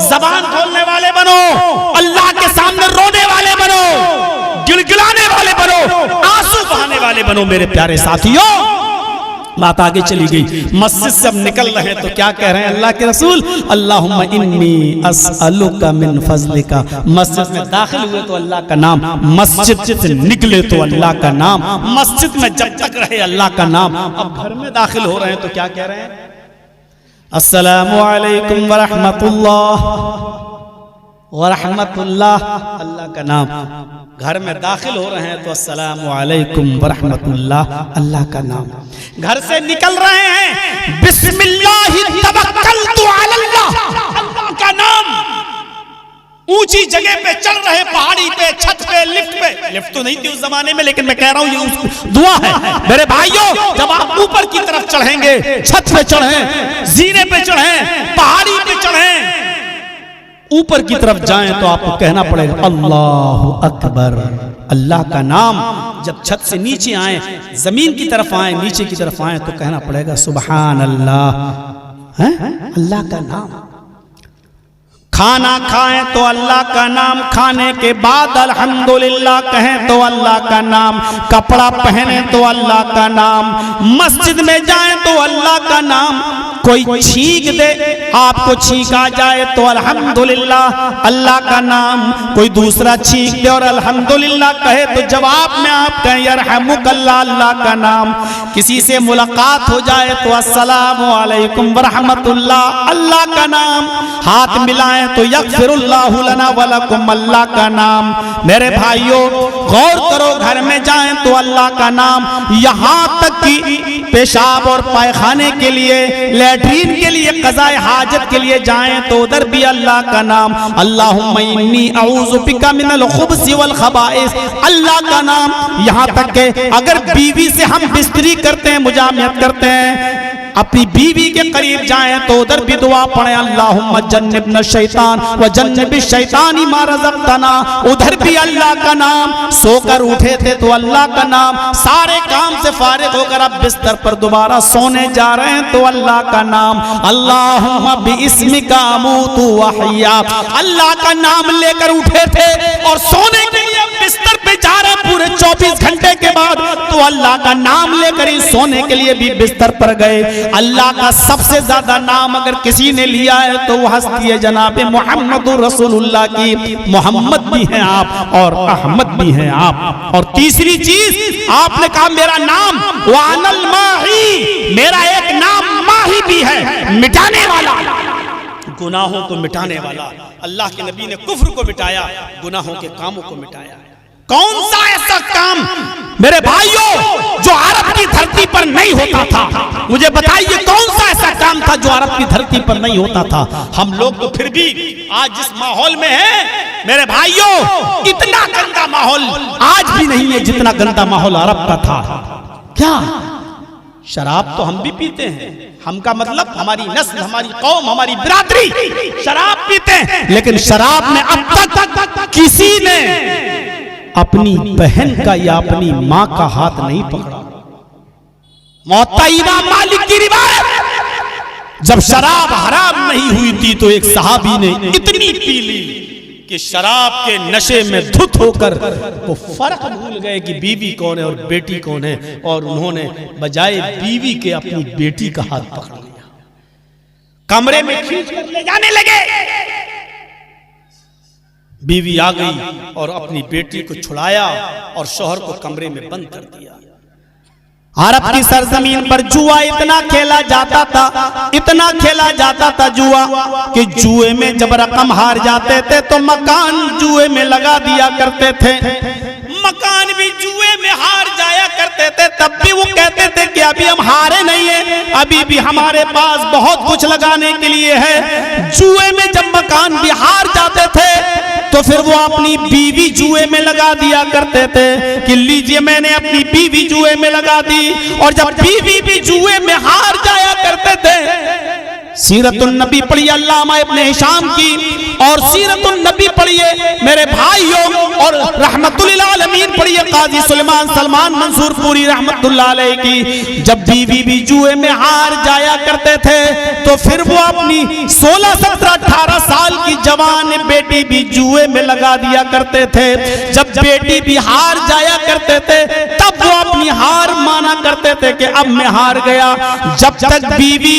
Speaker 1: जबान खोलने वाले बनो, अल्लाह के सामने रोने वाले बनो, गिड़गिड़ाने वाले बनो, आंसू बहाने वाले बनो। मेरे प्यारे साथियों, बात आगे चली गई। मस्जिद से अब निकल रहे हैं तो क्या कह रहे हैं अल्लाह के रसूल? अल्लाहुम्मा इन्नी अस्अलुका मिन फज़लिका। मस्जिद में दाखिल हुए तो अल्लाह का नाम, मस्जिद से निकले तो अल्लाह का नाम, मस्जिद में जब तक रहे अल्लाह का नाम। अब घर में दाखिल हो रहे हैं तो क्या कह रहे हैं? अस्सलामु अलैकुम व रहमतुल्लाह व रहमतुल्लाह, अल्लाह का नाम। घर में दाखिल हो रहे हैं तो अस्सलामु अलैकुम व रहमतुल्लाह, अल्लाह का नाम। घर से निकल रहे हैं, बिस्मिल्लाहि तवक्कलतु अलल्लाह, अल्लाह का नाम। ऊंची जगह पे चढ़ रहे, पहाड़ी पे, छत पे, लिफ्ट तो नहीं थी उस जमाने में, लेकिन मैं कह रहा हूं ये उस दुआ है मेरे भाइयों। जब आप ऊपर की तरफ चढ़ेंगे, छत पे चढ़े, जीने पे चढ़े, पहाड़ी पे चढ़े, ऊपर की तरफ जाएं तो आपको कहना पड़ेगा अल्लाह अकबर, अल्लाह का नाम। जब छत से नीचे आए, जमीन की तरफ आए, नीचे की तरफ आए तो कहना पड़ेगा सुभान अल्लाह, अल्लाह का नाम। खाना खाएं तो अल्लाह का नाम, खाने के बाद अल्हम्दुलिल्लाह कहें तो अल्लाह का नाम, कपड़ा पहने तो अल्लाह का नाम, मस्जिद में जाएं तो अल्लाह का नाम, कोई छींक दे, आपको छींक आ जाए तो अल्हम्दुलिल्लाह अल्लाह का नाम, कोई दूसरा छींक दे और अल्हम्दुलिल्लाह कहे तो जवाब में आप कहें यरहमुकल्लाह, अल्लाह का नाम। किसी से मुलाकात हो जाए तो अस्सलामु अलैकुम वरहमतुल्लाह, अल्लाह का नाम। हाथ मिलाएं तो यगफिरुल्लाहु लना वलकुम, अल्लाह का नाम। मेरे भाइयों गौर करो, घर में जाएं तो अल्लाह का नाम, यहाँ तक कि पेशाब और पायखाने के लिए, लैट्रीन के लिए, क़ज़ाए हाजत के लिए जाएं तो उधर भी अल्लाह का नाम। अल्लाहुम्मा इन्नी अऊज़ु बिका मिनल खुब्सी वल खबाइस, अल्लाह का नाम। यहाँ तक के अगर बीवी से हम बिस्तरी करते हैं, मुजामियत करते हैं, अपनी बीवी के करीब जाएं तो उधर भी दुआ पढ़ें अल्लाहुम्मा जन्निबना शैतान व जन्निबिश शैतानी मा रज़क़तना, उधर भी अल्लाह का नाम। सोकर उठे थे तो अल्लाह का नाम, सारे काम से फारिग होकर अब बिस्तर पर दोबारा सोने जा रहे हैं तो अल्लाह का नाम। अल्लाहुम्मा बिइस्मिका अमूतु व अहया, अल्लाह का नाम लेकर उठे थे और सोने के लिए बिस्तर पे जा रहे हैं पूरे 24 घंटे के बाद तो अल्लाह का नाम लेकर ही सोने के लिए भी बिस्तर पर गए। अल्लाह का सबसे ज्यादा नाम अगर किसी ने लिया है तो वो हस्ती है जनाब मोहम्मदुर रसूलुल्लाह की। मोहम्मद भी हैं आप और अहमद भी हैं आप। और तीसरी चीज आपने कहा मेरा नाम वानल माही, मेरा एक नाम माही भी है, मिटाने वाला, गुनाहों को मिटाने वाला। अल्लाह के नबी ने कुफ्र को मिटाया, गुनाहों के कामों को मिटाया। कौन सा ऐसा काम मेरे भाइयों जो अरब की धरती पर नहीं होता था? मुझे बताइए कौन सा ऐसा काम था जो अरब की धरती पर नहीं होता था? हम लोग तो फिर भी आज जिस माहौल में हैं मेरे भाइयों, इतना गंदा माहौल आज भी नहीं है जितना गंदा माहौल अरब का था। क्या शराब तो हम भी पीते हैं, हम का मतलब हमारी नस्ल, हमारी कौम, हमारी बिरादरी शराब पीते हैं, लेकिन शराब में अब तक किसी ने अपनी बहन का या अपनी मां का हाथ नहीं पकड़ा। मुअत्ता इमाम मालिक की रिवायत, जब शराब हराम नहीं हुई थी तो एक सहाबी ने इतनी पी ली कि शराब के नशे में धुत होकर वो फर्क भूल गए कि बीवी कौन है और बेटी कौन है, और उन्होंने बजाय बीवी के अपनी बेटी का हाथ पकड़ लिया, कमरे में खींच कर ले जाने लगे। बीवी आ गई और अपनी बेटी को छुड़ाया और शौहर को कमरे में बंद कर दिया। अरब की सरजमीन पर जुआ इतना खेला जाता था, इतना खेला जाता था जुआ कि जुए में जब रकम हार जाते थे तो मकान जुए में लगा दिया करते थे। मकान भी जुए में हार जाया करते थे, तब भी वो कहते थे कि अभी हम हारे नहीं है, अभी भी हमारे पास बहुत कुछ लगाने के लिए है। जुए में जब मकान भी हार जाते थे तो फिर वो अपनी बीवी जुए में लगा दिया करते थे कि लीजिए मैंने अपनी बीवी जुए में लगा दी। और जब बीवी भी जुए में हार जाया करते थे, सीरतुन नबी पढ़िए अल्लामा इब्ने हिशाम की, और सीरतुन नबी पढ़िए मेरे भाइयों, और रहमतुल लिल आलमीन पढ़िए काजी सुलेमान सलमान मंसूर पूरी रहमतुल्लाह अलैह की। जब बीवी भी जुए में हार जाया करते थे तो फिर वो अपनी 16, 17, 18 साल की जवान बेटी भी जुए में लगा दिया करते थे। जब बेटी भी हार जाया करते थे तब वो अपनी हार माना करते थे कि अब मैं हार गया। जब तक बीवी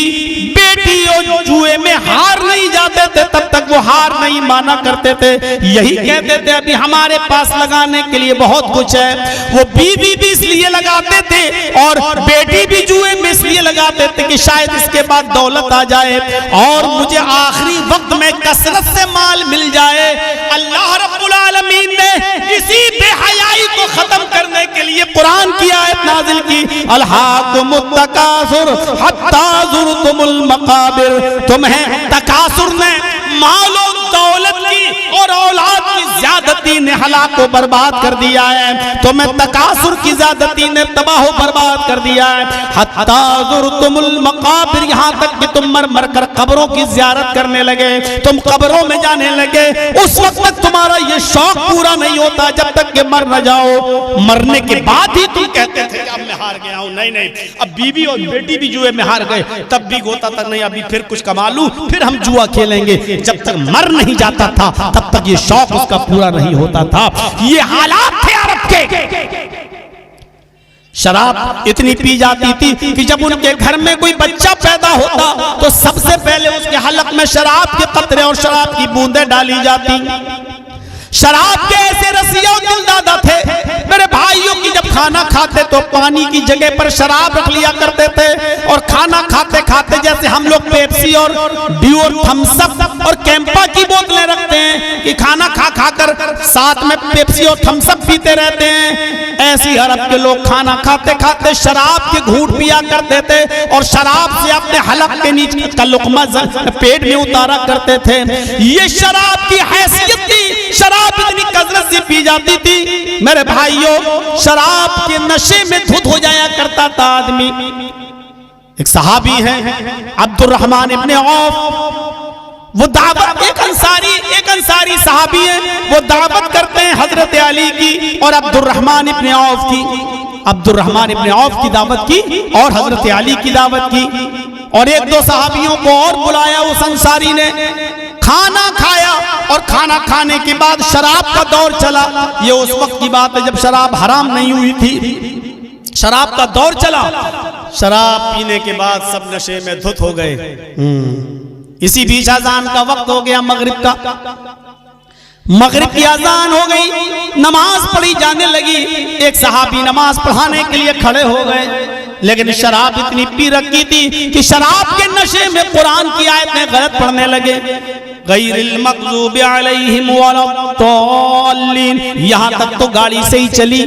Speaker 1: बेटी जुए में हार नहीं जाते थे तब तक वो हार नहीं माना करते थे। यही कहते थे अभी हमारे पास लगाने के लिए बहुत कुछ है। वो बीवी भी इसलिए लगाते थे और बेटी भी जुए में इसलिए लगाते थे कि शायद इसके बाद दौलत आ जाए और मुझे आखिरी वक्त में कसरत से माल मिल जाए। अल्लाह रब्बुल आलमीन ने इसी बेहयाई को खत्म करने के लिए कुरान की आयत नाजिल की, अलहाकुमुत तकासुर हत्ता ज़ुरतुमुल मकाबिर। तुम्हें तकासुर ने, माल और दौलत की
Speaker 2: और औलाद की ज्यादती ने हलाक को बर्बाद कर दिया है। तुम्हें तकासुर की ज्यादती ने तबाह बर्बाद कर दिया है। हत्ता ज़ुरतुमुल मक़ाबिर, यहाँ तक कि तुम मर मर कर कब्रों की ज़ियारत करने लगे, तुम कब्रों में जाने लगे। उस वक्त तक तुम्हारा ये शौक पूरा नहीं होता जब तक कि मर न जाओ। मरने के बाद ही तुम कहते थे कि अब मैं हार गया हूं। नहीं नहीं, अब बीवी और बेटी भी जुए में हार गए, तब भी होता था नहीं अभी फिर कुछ कमा लूं, फिर हम जुआ खेलेंगे। जब तक मर नहीं जाता था तब तक ये शौक उसका पूरा नहीं होता था। ये हालात थे अरब के। शराब इतनी पी जाती थी कि जब उनके घर में कोई बच्चा पैदा होता तो सबसे पहले उसके हलक में शराब के कतरे और शराब की बूंदें डाली जाती। शराब के ऐसे रसिया और दिलदादा थे मेरे भाइयों की, जब खाना खाते तो पानी की जगह पर शराब रख लिया करते थे। और खाना खाते खाते जैसे हम लोग पेप्सी और ड्यू और थम्स अप और कैंपा की बोतलें रखते हैं कि खाना खा खाकर साथ में पेप्सी और थम्स अप पीते रहते हैं, ऐसे ही अरब के लोग खाना खाते खाते शराब के घूंट पिया करते थे और शराब से अपने हलक के नीचे का लुक़मा पेट में उतारा करते थे। ये शराब की हैसियत थी। शराब इतनी कसरत से पी जाती थी मेरे भाइयों, शराब के नशे में धुत हो जाया करता था आदमी। एक सहाबी है अब्दुर्रहमान इब्ने औफ, वो दावत एक अंसारी सहाबी है, वो दावत करते हैं हजरत अली की और अब्दुर्रहमान इब्ने औफ की। अब्दुर्रहमान इब्ने औफ की दावत की और हजरत अली की दावत की, और एक दो सहाबियों को और बुलाया। उस अंसारी ने खाना खाया और खाना खाने के बाद शराब का दौर चला। ये उस वक्त की बात है जब शराब हराम नहीं हुई थी। शराब का दौर चला, शराब पीने के बाद सब नशे में धुत हो गए। इसी बीच अजान का वक्त हो गया मगरिब का। मगरिब की अजान हो गई, नमाज पढ़ी जाने लगी। एक सहाबी नमाज पढ़ाने के लिए खड़े हो गए, लेकिन शराब इतनी पी रखी थी कि शराब के नशे में कुरान की आयतें गलत पढ़ने लगे। गैरिल मग़ज़ूबि अलैहिम वलद्दाल्लीन, यहाँ तक तो गाड़ी से ही चली।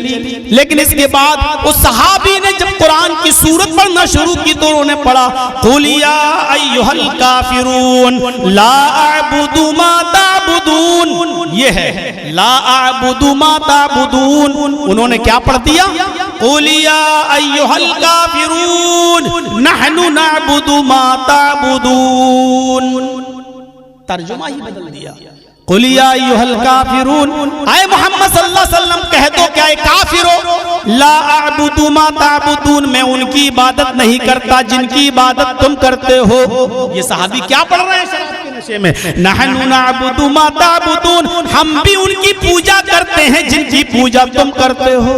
Speaker 2: लेकिन इसके बाद उस सहाबी ने जब कुरान की सूरत पढ़ना शुरू की तो उन्होंने पढ़ा कुल या अय्युहल काफिरून ला अअबुदु मा ताबुदून। ये है ला अअबुदु मा ताबुदून। उन्होंने क्या पढ़ दिया? कुल या अय्युहल काफिरून नहनु नअबुदु मा ताबुदून। तर्जुमा ही बदल दिया। कुल या अय्युहल काफिरून, आए मोहम्मद सल्लल्लाहु अलैहि वसल्लम कह दो क्या काफिरो ला अअबुदु मा ताबुदून, मैं उनकी इबादत नहीं करता जिनकी इबादत तुम करते हो। ये सहाबी क्या पढ़ रहे हैं शराब के नशे में? नहनु नअबुदु मा ताबुदून, हम भी उनकी पूजा करते हैं जिनकी पूजा तुम करते हो।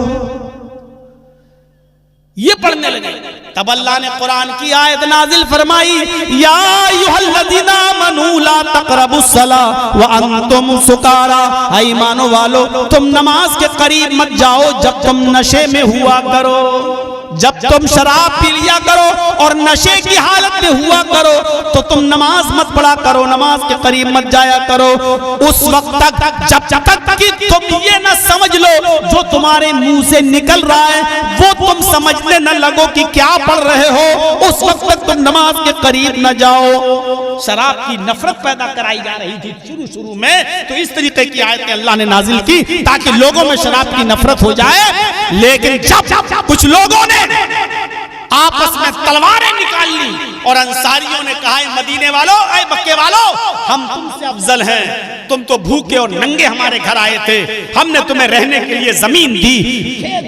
Speaker 2: ये पढ़ने लगे। तब अल्लाह ने कुरान की आयत नाजिल फरमाई या अय्युहल्लज़ीना आमनू ला तक़रबुस्सला व अंतुम सुकारा। ईमानो वालो तुम नमाज के करीब मत जाओ जब तुम नशे में हुआ करो। जब तुम शराब पी लिया करो और नशे की हालत में हुआ करो तो तुम नमाज मत पढ़ा करो, नमाज के करीब मत जाया करो उस वक्त तक जब तक कि तुम ये न समझ लो जो तुम्हारे मुंह से निकल रहा है वो तुम समझने न लगो कि क्या पढ़ रहे हो। उस वक्त तक तुम नमाज के करीब न जाओ। शराब की नफरत पैदा कराई जा रही थी शुरू में, तो इस तरीके की आयतें अल्लाह ने नाजिल की ताकि लोगों में शराब की नफरत हो जाए। लेकिन जब कुछ लोगों ने आपस में तलवारें निकाल ली और अंसारियों ने कहा मदीने वालों, ऐ मक्के वालों, हम तुमसे अफजल हैं, तुम तो भूखे और नंगे हमारे घर आए थे, हमने तुम्हें रहने के लिए जमीन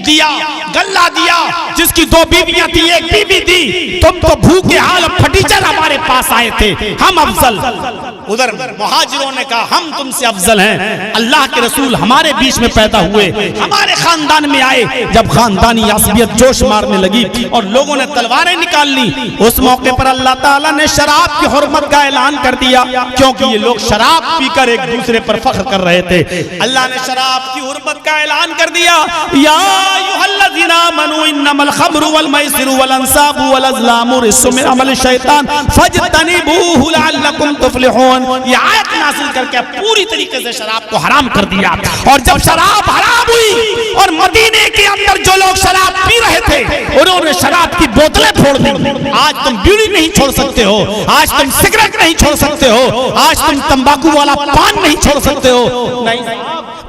Speaker 2: दिया, गल्ला दिया, जिसकी 2 बीवियां थी, 1 बीवी दी, तुम तो भूखे हाल फटीचर हमारे पास आए थे, हम अफजल। उधर मुहाजिरों ने कहा हम तुमसे अफजल हैं, अल्लाह के रसूल हमारे बीच में पैदा हुए, हमारे खानदान में आए। जब खानदानी यासबियत जोश मारने लगी और लोगों ने तलवारें निकाल ली, उस मौके पर अल्लाह ताला ने शराब की हुर्मत का ऐलान कर दिया, क्योंकि ये लोग शराब पीकर एक दूसरे पर फख्र कर रहे थे। अल्लाह ने शराब की हुर्मत का ऐलान कर दिया या अय्युहल्लज़ीना आमनू इन्नमल खम्रु वल मैसिरु वल अंसाबु वल अज़लामु रिज्सुम मिन अमल शैतान फज्तनिबूहु लअल्लकुम तुफ्लिहून। ये आयत नाज़िल करके पूरी तरीके से शराब को हराम कर दिया। और जब शराब हराम हुई और मदीने के अंदर जो लोग शराब पी रहे थे उन्होंने शराब की बोतलें फोड़ दी। आज तुम बीड़ी नहीं छोड़ सकते हो, आज तुम सिगरेट नहीं छोड़ सकते हो, आज तुम तंबाकू वाला पान नहीं छोड़ सकते हो। नहीं,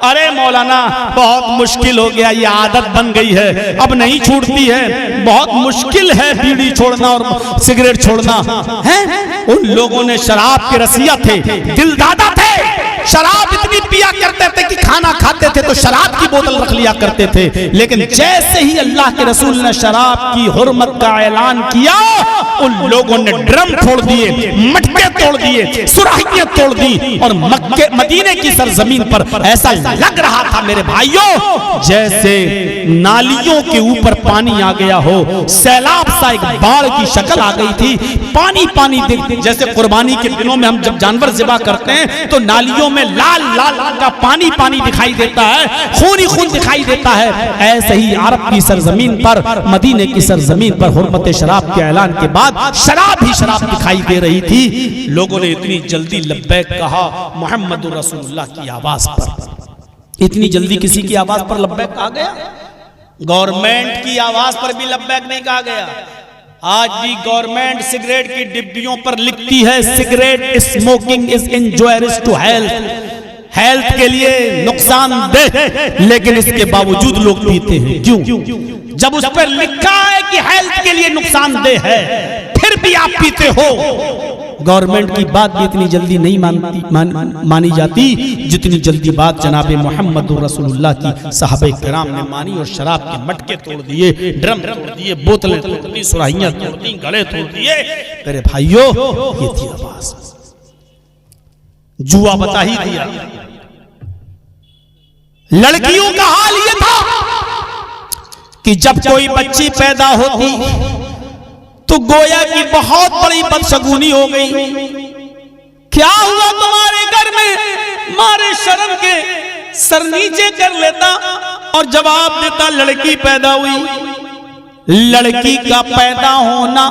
Speaker 2: अरे मौलाना बहुत मुश्किल हो गया, ये आदत बन गई है, अब नहीं छूटती है, बहुत मुश्किल है बीड़ी छोड़ना और सिगरेट छोड़ना है। उन लोगों ने शराब के रसिया थे, दिलदादा थे, शराब इतनी पिया करते थे कि खाना खाते थे तो शराब की बोतल रख लिया करते थे। लेकिन जैसे ही अल्लाह के रसूल ने शराब की हुर्मत का ऐलान किया, उन लोगों ने ड्रम तोड़ दिए, मटके तोड़ दिए, सुराहियां तोड़ दी, और मक्के मदीने की सरजमीन पर ऐसा लग रहा था मेरे भाइयों जैसे नालियों के ऊपर पानी आ गया हो, सैलाब सा एक बाढ़ की शक्ल आ गई थी। पानी पानी जैसे कुर्बानी के दिनों में हम जब जानवर ज़िबा करते हैं तो नालियों में लाल लाल का पानी पानी दिखाई देता है, खून ही खून दिखाई देता है। ऐसे ही अरब की सरजमीन पर, मदीने की सरजमीन पर हुर्मत शराब के ऐलान के बाद शराब ही शराब दिखाई दे रही थी। लोगों ने इतनी जल्दी लब्बैक कहा मुहम्मदुर रसूलुल्लाह की आवाज पर। इतनी जल्दी किसी की आवाज पर लब्बैक आ गया? गवर्नमेंट की आवाज पर भी लब्बैक नहीं कहा गया। आज भी गवर्नमेंट सिगरेट की डिब्बियों पर लिखती है cigarette smoking is injurious to health, health के लिए नुकसानदेह, लेकिन इसके बावजूद लोग पीते हैं। क्यों? जब उस पर लिखा है कि हेल्थ के लिए नुकसानदेह है, फिर भी आप पीते हो। गवर्नमेंट की बात भी इतनी जल्दी नहीं मानी जाती जितनी जल्दी बात जनाबे मोहम्मदुर रसूलुल्लाह की सहाबे किराम ने मानी, और शराब के मटके तोड़ दिए, ड्रम तोड़ दिए, बोतलें तोड़ दी, सुराहियां तोड़ दी, गले तोड़ दिए। मेरे भाइयों, ये थी आवाज। जुआ बता ही दिया। लड़कियों का हाल ये था कि जब कोई बच्ची पैदा होती तो गोया की बहुत बड़ी बदशगुनी हो गई। क्या हुआ तुम्हारे घर में? मारे शर्म के सर नीचे कर लेता और जवाब देता लड़की पैदा हुई। लड़की का पैदा होना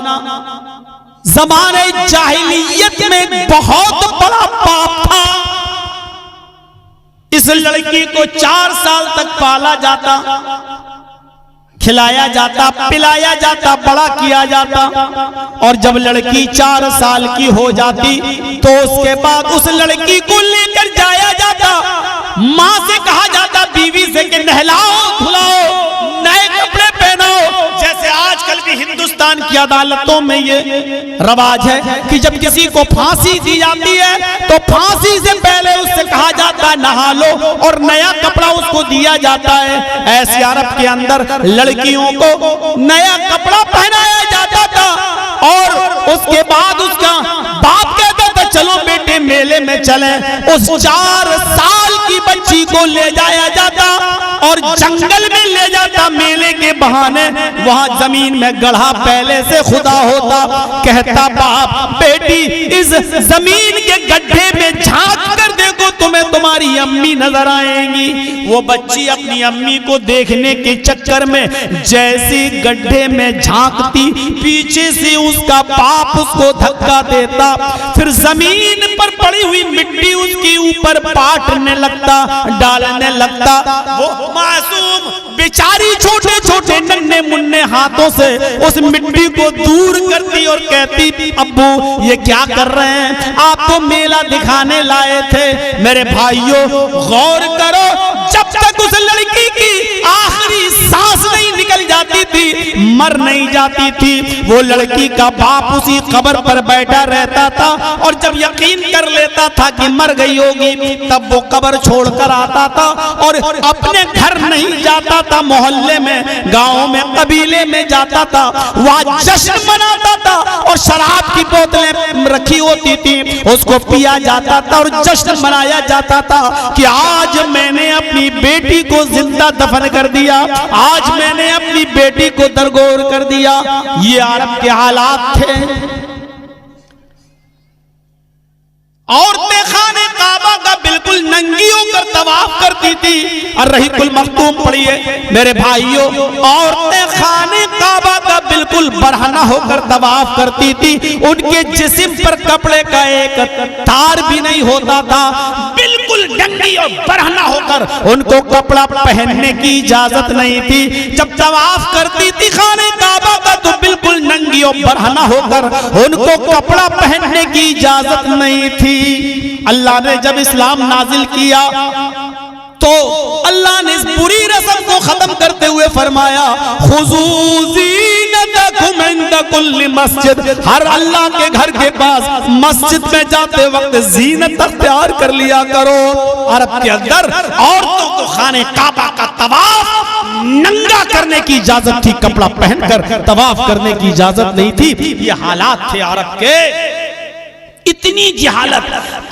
Speaker 2: ज़माने जाहिलियत में बहुत बड़ा पाप था। इस लड़की को 4 साल तक पाला जाता, खिलाया जाता, पिलाया जाता, बड़ा किया जाता, और जब लड़की 4 साल की हो जाती तो उसके बाद उस लड़की को लेकर जाया जाता, माँ से कहा जाता, बीवी से कि नहलाओ धुलाओ, नए कपड़े पहनाओ। जैसे आजकल भी हिंदुस्तान की अदालतों में ये रवाज है कि जब किसी को फांसी दी जाती है तो फांसी से पहले उससे कहा जाता है नहा लो, और नया कपड़ा उसको दिया जाता है। ऐसे अरब के अंदर लड़कियों को नया कपड़ा पहनाया जाता था, और उसके बाद उसका बाप कहता था चलो बेटे मेले में चले। उस 4 साल की बच्ची को ले जाया जाता और जंगल में ले जाता मेले के बहाने। वहां जमीन में गढ़ा पहले से खुदा होता। कहता बाप बेटी इस जमीन के गड्ढे में झांक कर देखो, तुम्हें तुम्हारी अम्मी नजर आएंगी। वो बच्ची अपनी अम्मी को देखने के चक्कर में जैसी गड्ढे में झांकती, पीछे से उसका बाप उसको धक्का देता, फिर जमीन पर पड़ी हुई मिट्टी उसके ऊपर पाटने लगता, डालने लगता। वो मासूम बेचारी छोटे छोटे नन्हे मुन्ने हाथों से उस मिट्टी को दूर करती और कहती अब्बू ये क्या कर रहे हैं, आप तो मेला दिखाने लाए थे। मेरे भाइयों गौर करो, जब तक उस लड़की की आखिरी सांस नहीं निकल जाती थी, मर नहीं जाती थी, वो लड़की का बाप उसी कब्र पर बैठा रहता था, और जब यकीन कर लेता था कि मर गई होगी तब वो कब्र छोड़कर आता था और अपने घर नहीं जाता था, मोहल्ले में, गांव में, कबीले में जाता था, वहां जश्न मनाता था और शराब की बोतलें रखी होती थी, उसको पिया जाता था और जश्न मनाया जाता था कि आज मैंने अपनी बेटी को जिंदा दफन कर दिया, आज मैंने अपनी बेटी को दरगोर कर दिया। ये अरब के हालात थे। औरतें खाने काबा का बिल्कुल नंगी होकर तवाफ करती थी। और रहीकुल मखतूम पढ़िए मेरे भाइयों, औरतें खाने काबा का बिल्कुल बरहना होकर तवाफ करती थी। उनके जिस्म पर कपड़े का एक तार भी नहीं होता था, बिल्कुल नंगी और बरहना होकर, उनको कपड़ा पहनने की इजाजत नहीं थी। जब तवाफ करती थी खाने काबा का तो बिल्कुल नंगी और बरहना होकर उनको कपड़ा पहनने की इजाजत नहीं थी। अल्लाह ने जब इस्लाम नाजिल किया तो अल्लाह ने इस बुरी रस्म को खत्म करते हुए फरमाया, खुज़ू ज़ीनतकुम इंद कुल्ली मस्जिद, हर अल्लाह के घर के पास मस्जिद में जाते वक्त ज़ीनत अख्तियार कर लिया करो। अरब के अंदर औरतों को खाने काबा का तवाफ नंगा करने की इजाजत थी, कपड़ा पहनकर तवाफ करने की इजाजत नहीं थी। ये हालात थे अरब के। इतनी जहालत,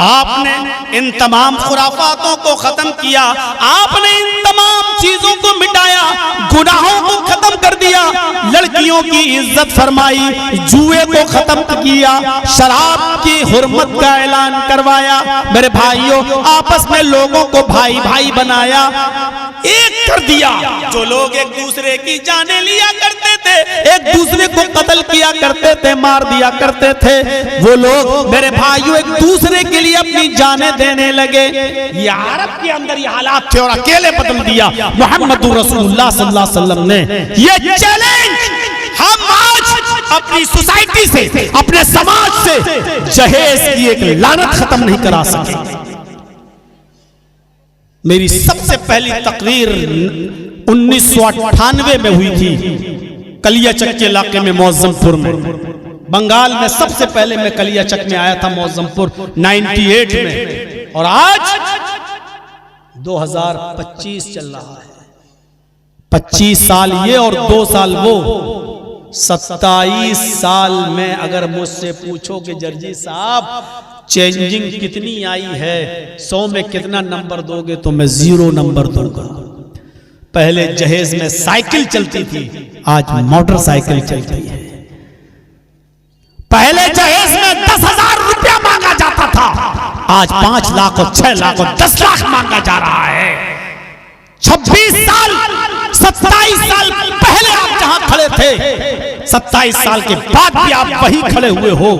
Speaker 2: आपने इन तमाम खुराफातों को खत्म किया, आपने इन तमाम चीजों को मिटाया, गुनाहों को खत्म कर दिया, लड़कियों की इज्जत फरमाई, जुए को खत्म किया, शराब की हुर्मत का ऐलान करवाया। मेरे भाइयों, आपस में लोगों को भाई भाई बनाया, एक कर दिया। जो लोग एक दूसरे की जानें लिया करते थे, एक दूसरे को कत्ल किया करते थे, मार दिया करते थे, वो लोग मेरे भाइयों एक दूसरे के लिए अपनी जानें देने लगे। ये अरब के अंदर ये हालात थे और अकेले बदल दिया मोहम्मद रसूलुल्लाह सल्लल्लाहु अलैहि वसल्लम ने। ये चैलेंज हम आज अपनी सोसाइटी से, अपने समाज से जहेज की एक लानत खत्म नहीं करा सके। मेरी सबसे पहली तकरीर 1998 में हुई थी कलियाचक के इलाके में, मौज़मपुर में, बंगाल में। सबसे पहले मैं कलियाचक में आया था मौज़मपुर 98 में, और आज 2025 चल रहा है। 25 साल ये और 2 साल वो, 27 साल में अगर मुझसे पूछो कि जर्जी साहब चेंजिंग कितनी आई है, 100 में कितना नंबर दोगे, तो मैं 0 नंबर दूंगा। पहले जहेज में साइकिल चलती थी, आज मोटरसाइकिल चलती है। पहले जहेज में 10,000 रुपया मांगा जाता था, आज 5 लाख और 6 लाख और 10 लाख मांगा जा रहा है। 26 साल 27 साल पहले आप जहां खड़े थे, 27 साल के बाद भी आप वहीं खड़े हुए हो।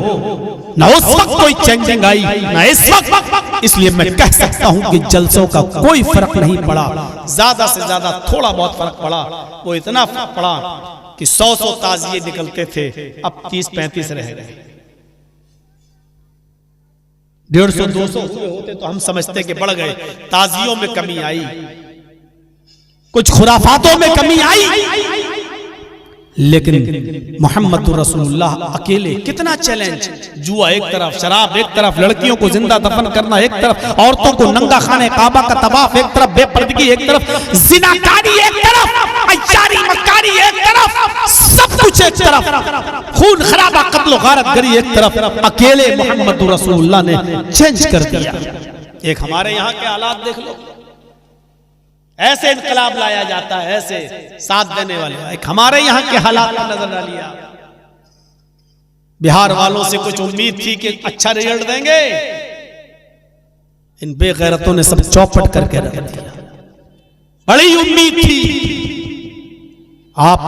Speaker 2: ना उस वक्त कोई चेंजिंग आई, ना इस वक्त। इसलिए मैं कह सकता हूं कि जलसों का कोई फर्क नहीं पड़ा, ज्यादा से ज्यादा थोड़ा बहुत फर्क पड़ा। वो इतना फर्क पड़ा कि 100 ताजिए निकलते थे, अब 30-35 रह गए। 150-200 हुए होते तो हम समझते कि बढ़ गए। ताजियों में कमी आई, कुछ खुराफातों में कमी आई, लेकिन मोहम्मद रसूलुल्लाह अकेले। कितना चैलेंज, जुआ एक तरफ, शराब एक तरफ, लड़कियों को जिंदा दफन करना एक तरफ, औरतों को नंगा खाने काबा का तवाफ एक तरफ, बेपर्दगी एक तरफ, जिनाकारी एक तरफ, अय्यारी मक्कारी एक तरफ, सब कुछ एक तरफ, खून खराबा कत्ल गारत गरी एक तरफ। अकेले मोहम्मद रसूलुल्लाह ने चेंज कर दिया। एक हमारे यहाँ के हालात देख लो, ऐसे इनकलाब लाया जाता है, ऐसे साथ देने वाले। एक हमारे यहाँ के हालात का नजर डालिए। बिहार वालों से कुछ उम्मीद थी कि अच्छा रिजल्ट देंगे, इन बेगैरतों ने सब चौपट करके रख दिया। बड़ी उम्मीद थी। आप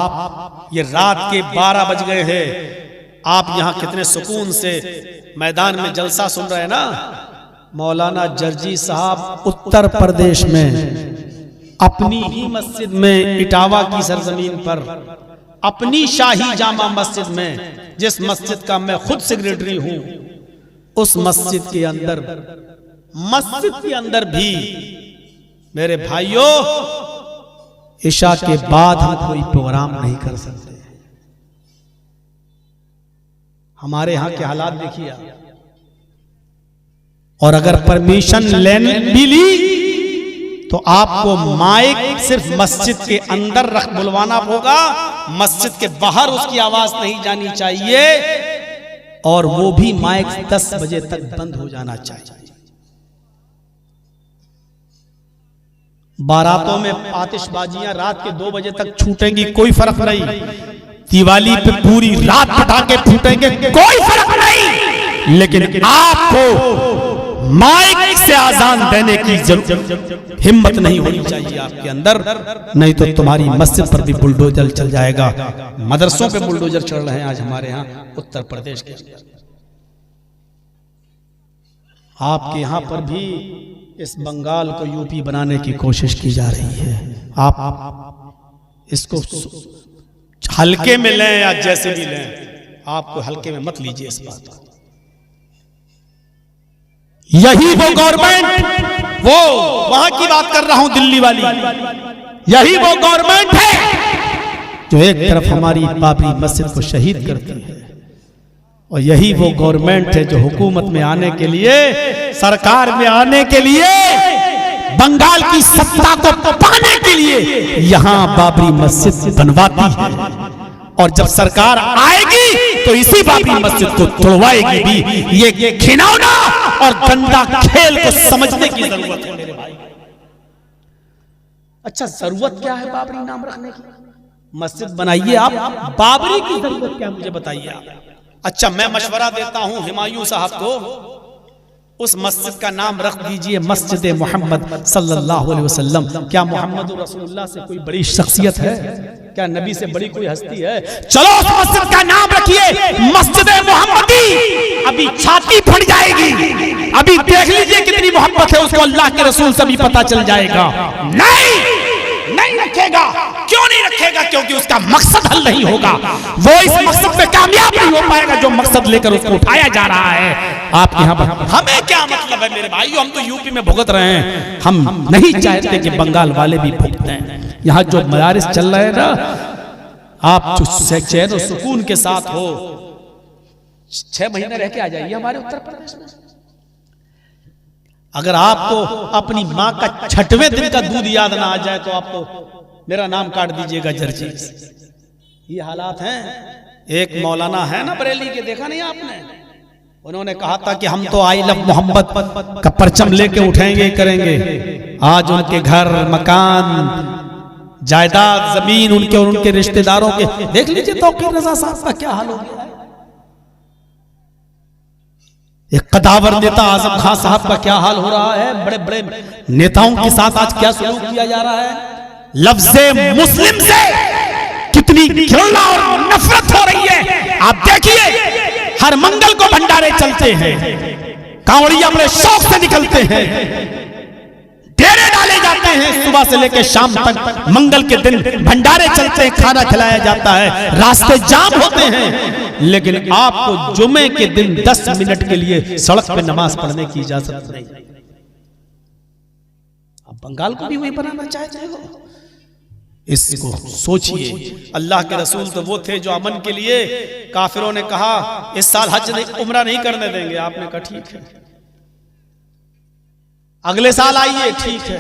Speaker 2: ये रात के 12 बज गए हैं, आप यहां कितने सुकून से मैदान में जलसा सुन रहे हैं ना। मौलाना जर्जी साहब उत्तर प्रदेश में अपनी ही मस्जिद में, इटावा की सरजमीन पर, अपनी शाही जामा मस्जिद में, जिस मस्जिद का मैं खुद सेक्रेटरी हूं, उस मस्जिद के अंदर भी मेरे भाइयों इशा के बाद हम कोई प्रोग्राम नहीं कर सकते। हमारे यहां के हालात देखिए। और अगर परमिशन लेने भी ली तो आपको माइक सिर्फ मस्जिद के अंदर बुलवाना होगा, मस्जिद के बाहर उसकी आवाज नहीं जानी चाहिए, और वो भी माइक 10 बजे तक बंद हो जाना चाहिए। बारातों में आतिशबाजियां रात के 2 बजे तक छूटेंगी, कोई फर्क नहीं। दिवाली पे पूरी रात पटाखे फूटेंगे, कोई फर्क नहीं। लेकिन आपको माइक से आजान देने की हिम्मत नहीं होनी चाहिए आपके अंदर, नहीं तो तुम्हारी मस्जिद पर भी बुलडोजर चल जाएगा। मदरसों पे बुलडोजर चल रहे हैं आज हमारे यहाँ उत्तर प्रदेश के। आपके यहाँ पर भी इस बंगाल को यूपी बनाने की कोशिश की जा रही है। आप इसको
Speaker 1: हल्के में लें या जैसे भी लें, आपको हल्के में मत लीजिए इस बात को।
Speaker 2: यही वो गवर्नमेंट,
Speaker 1: वो वहां की बात कर रहा हूं, दिल्ली वाली,
Speaker 2: यही वो गवर्नमेंट है जो एक तरफ हमारी बाबरी मस्जिद को शहीद करती है, और यही वो गवर्नमेंट है जो हुकूमत में आने के लिए, सरकार में आने के लिए, बंगाल की सत्ता को पाने के लिए यहां बाबरी मस्जिद बनवाती है। और जब सरकार आएगी तो इसी बाबरी मस्जिद को तोड़वाएगी भी। ये घिनौना और गंदा खेल को समझने की जरूरत है मेरे भाई।
Speaker 1: अच्छा, जरूरत क्या है बाबरी नाम रखने की? मस्जिद बनाइए आप, बाबरी की जरूरत क्या मुझे बताइए आप। अच्छा, मैं मशवरा देता हूं हुमायूं साहब को, उस मस्जिद का नाम रख दीजिए मस्जिद मोहम्मद सल्लल्लाहु अलैहि वसल्लम। क्या मोहम्मद रसूलुल्लाह से कोई बड़ी शख्सियत है? क्या नबी से बड़ी कोई हस्ती है?
Speaker 2: चलो उस मस्जिद का नाम रखिए मस्जिद मोहम्मदी। अभी छाती फट जाएगी, अभी देख लीजिए कितनी मोहब्बत है उसको अल्लाह के रसूल से भी पता चल जाएगा। नहीं रखेगा। क्यों नहीं रखेगा? क्योंकि उसका मकसद हल नहीं होगा, वो इस मकसद में कामयाब नहीं हो पाएगा जो मकसद लेकर उसको उठाया जा रहा है। आपके यहाँ पर
Speaker 1: हमें क्या मतलब है मेरे भाई, हम तो यूपी में भुगत रहे हैं,
Speaker 2: हम नहीं चाहते कि बंगाल वाले भी भुगते हैं। यहाँ जो मदारिस चल रहे हैं ना, आप जो चैन और सुकून के साथ हो,
Speaker 1: 6 महीने रह के आ जाइए हमारे उत्तर प्रदेश में।
Speaker 2: अगर आपको अपनी माँ का 6वें दिन का दूध याद ना आ जाए तो आपको मेरा नाम काट दीजिएगा जर्जीस।
Speaker 1: ये हालात हैं। एक मौलाना है ना बरेली के, देखा नहीं आपने? उन्होंने कहा था कि हम तो आई लव मोहम्मद
Speaker 2: का परचम लेके उठेंगे करेंगे। आज उनके घर मकान जायदाद जमीन उनके और उनके रिश्तेदारों के, देख लीजिए तौकीर रजा साहब का क्या हाल हो गया। एक कदावर नेता आजम खान साहब का क्या हाल हो रहा है। बड़े बड़े नेताओं के साथ आज क्या सलूक किया जा रहा है। लफ्ज़े मुस्लिम से कितनी घृणा और नफरत हो रही है। आप देखिए हर मंगल को भंडारे चलते हैं, कांवड़िया बड़े शौक से निकलते हैं, डेरे डाले जाते हैं, सुबह से लेकर शाम तक मंगल के दिन भंडारे चलते हैं, खाना खिलाया जाता है, रास्ते जाम होते हैं। लेकिन आपको जुमे के दिन 10 मिनट के लिए सड़क पे नमाज पढ़ने की इजाजत नहीं। अब बंगाल को भी वही बनाना चाहते हो, इसको सोचिए।
Speaker 1: अल्लाह के रसूल तो वो थे जो अमन के लिए, काफिरों ने कहा इस साल हज नहीं, उम्रा नहीं करने देंगे, आपने कहा ठीक है, अगले साल आइए, ठीक है,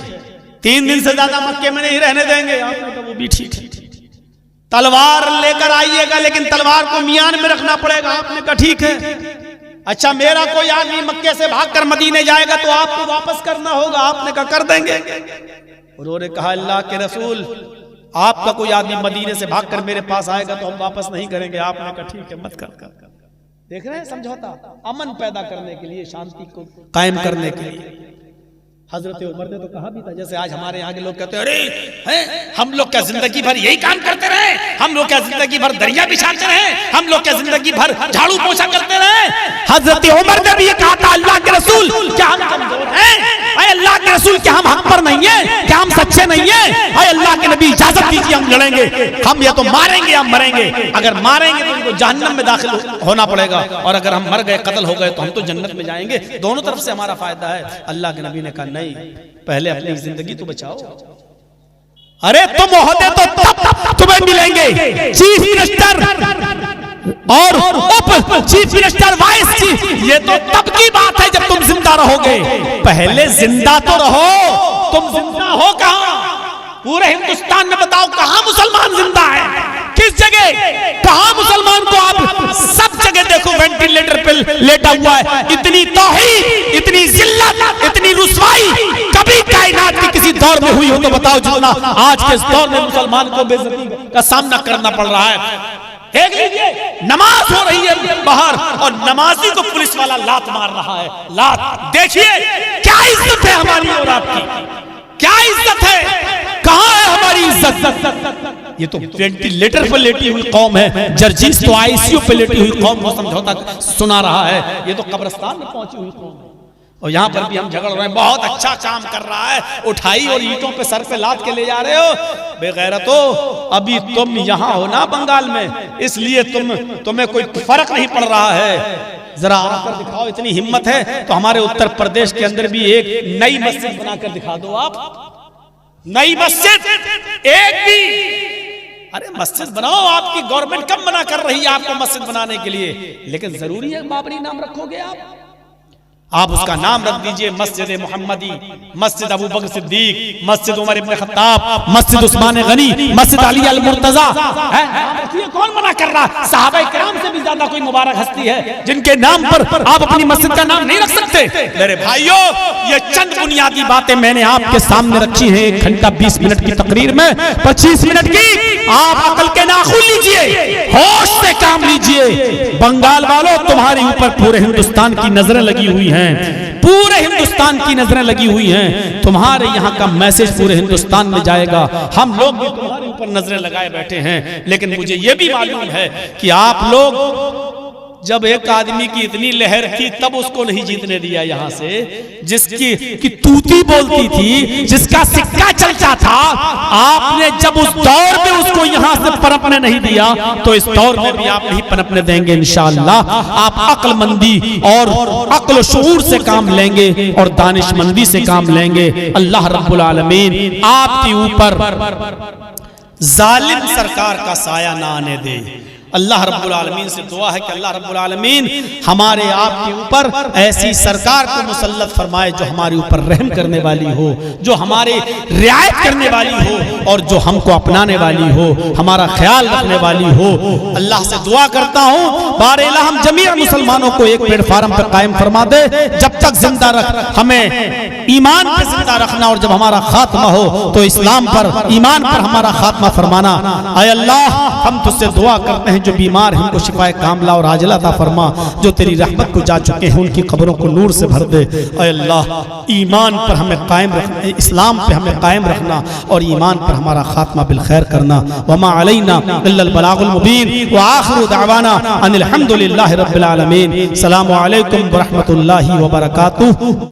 Speaker 1: 3 दिन से ज्यादा मक्के में नहीं रहने देंगे, आपने कहा वो भी ठीक है, तलवार लेकर आइएगा लेकिन तलवार को मियान में रखना पड़ेगा, आपने कहा ठीक है। अच्छा, मेरा कोई आदमी मक्के से भागकर मदीने जाएगा तो आपको वापस करना होगा, आपने कहा कर देंगे। उन्होंने कहा अल्लाह के रसूल आपका कोई आदमी मदीने से भागकर मेरे पास आएगा तो हम वापस नहीं करेंगे, आपने कहा ठीक है मत कर। देख रहे हैं समझौता, अमन पैदा करने के लिए, शांति को कायम करने के लिए। हजरत उमर ने तो कहा भी था, जैसे आज हमारे यहाँ के लोग कहते हैं अरे हम लोग क्या जिंदगी भर यही काम करते रहे, हम लोग क्या जिंदगी भर दरिया बिछाते रहे, हम लोग क्या जिंदगी भर झाड़ू पोछा करते रहे।
Speaker 2: हजरत उमर ने भी ये कहा था अल्लाह के रसूल क्या हम कमजोर हैं? अल्लाह के रसूल क्या हम हक पर नहीं है? क्या हम सच्चे नहीं है? अल्लाह के नबी इजाजत दीजिए, हम लड़ेंगे, हम या तो मारेंगे या मरेंगे। अगर मारेंगे तो उनको जहन्नम में दाखिल होना पड़ेगा, और अगर हम मर गए, कत्ल हो गए तो हम तो जन्नत में जाएंगे। दोनों तरफ से हमारा फायदा है। अल्लाह के नबी ने कहा नहीं, पहले अपनी जिंदगी तो बचाओ। अरे तुम ओहदे तो तब तुम्हें मिलेंगे, चीफ मिनिस्टर और उप चीफ मिनिस्टर, वाइस चीफ, ये तो तब की बात है जब तुम जिंदा रहोगे। पहले जिंदा तो रहो।
Speaker 1: तुम जिंदा हो कहां? पूरे हिंदुस्तान में बताओ कहां मुसलमान जिंदा है?
Speaker 2: किस जगह? कहां मुसलमान को आप सब जगह देखो वेंटिलेटर पे लेटा हुआ है। इतनी तौहीन, इतनी जिल्लत, इतनी रुसवाई कभी कायनात के किसी दौर में हुई हो तो बताओ, जितना आज के इस दौर में मुसलमान को बेइज्जती का सामना करना पड़ रहा है।
Speaker 1: देख लीजिए, नमाज हो रही है बाहर और नमाजी को पुलिस वाला लात मार रहा है, लात। देखिए
Speaker 2: क्या इज्जत है हमारी और आपकी, क्या इज्जत है? कहां है हमारी इज्जत? ये तो वेंटिलेटर पर लेटी हुई कौम है, जर्जीस तो आईसीयू पे लेटी हुई कौम को समझौता सुना रहा है।
Speaker 1: ये तो कब्रिस्तान में पहुंची हुई कौम है। और यहाँ पर भी हम झगड़ रहे हैं, बहुत अच्छा काम कर रहा है, उठाई और ईंटों पे सर पे लाद के ले जा रहे हो। बेगैरतो, अभी तुम यहाँ हो ना बंगाल में, इसलिए तुम्हें कोई फर्क नहीं पड़ रहा है। जरा आकर दिखाओ, इतनी हिम्मत है तो हमारे उत्तर प्रदेश के अंदर भी एक नई मस्जिद बनाकर दिखा दो आप। नई मस्जिद एक भी, अरे मस्जिद बनाओ, आपकी गवर्नमेंट कब मना कर रही है आपको मस्जिद बनाने के लिए, लेकिन जरूरी है बाबरी नाम रखोगे आप उसका नाम रख दीजिए मस्जिद मुहम्मदी, मस्जिद अबू बकर सिद्दीक, मस्जिद उमर इब्न खत्ताब, मस्जिद उस्मान गनी, मस्जिद अली अल मुर्तजा है। कौन मना कर रहा? सहाबा किराम से भी ज्यादा कोई मुबारक हस्ती है जिनके नाम पर आप अपनी मस्जिद का नाम नहीं रख सकते। मेरे भाइयों, ये चंद बुनियादी बातें मैंने आपके सामने रखी हैं। 1 घंटा 20 मिनट की तकरीर में 25 मिनट की आप अकल के नाखून लीजिए, होश से काम लीजिए। बंगाल वालों, तुम्हारे ऊपर पूरे हिंदुस्तान की नजरें लगी हुई हैं, पूरे हिंदुस्तान की नजरें लगी हुई हैं। तुम्हारे यहाँ का मैसेज पूरे हिंदुस्तान में जाएगा। हम लोग भी तुम्हारे ऊपर नजरें लगाए बैठे हैं, लेकिन मुझे यह भी मालूम है कि आप लोग, जब एक आदमी की इतनी लहर थी तब उसको नहीं जीतने दिया यहाँ से, जिसकी की तूती बोलती थी, जिसका सिक्का चलता था, आपने जब उस दौर में उसको यहाँ से पनपने नहीं दिया तो इस दौर में भी आप नहीं पनपने देंगे इंशाअल्लाह। आप अक्लमंदी और अक्ल शऊर से काम लेंगे और दानिशमंदी से काम लेंगे। अल्लाह रब्बुल आलमीन आपके ऊपर जालिम सरकार का साया ना आने दे। अल्लाह रब्बुल आलमीन से दुआ है कि अल्लाह रब्बुल आलमीन हमारे आपके ऊपर ऐसी सरकार को मुसल्लत फरमाए जो हमारे ऊपर रहम करने वाली हो, जो हमारे रियायत करने वाली हो और जो हमको अपनाने वाली हो, हमारा ख्याल रखने वाली हो। अल्लाह से दुआ करता हूँ बारेला हम जमीर मुसलमानों को एक प्लेटफार्म पर कायम फरमा दे। जब तक जिंदा रख, हमें ईमान पर जिंदा रखना, और जब हमारा खात्मा हो तो इस्लाम पर, ईमान पर हमारा खात्मा फरमाना। ऐ अल्लाह, हम तुझसे दुआ करते हैं जो बीमार हैं उनको शिफाए कामला और आजिला अता फरमा, जो तेरी रहमत को जा चुके हैं उनकी कब्रों को नूर से भर दे। ऐ अल्लाह, ईमान पर हमें कायम रखना, इस्लाम पे हमें कायम रखना और ईमान पर हमारा खात्मा बिल खैर करना। वमा अलैना इल्लल बलागुल मुबीन व आखिरु दअवाना अनिल हम्दुलिल्लाहि रब्बिल आलमीन। अस्सलामु अलैकुम व रहमतुल्लाहि व बरकातुहू।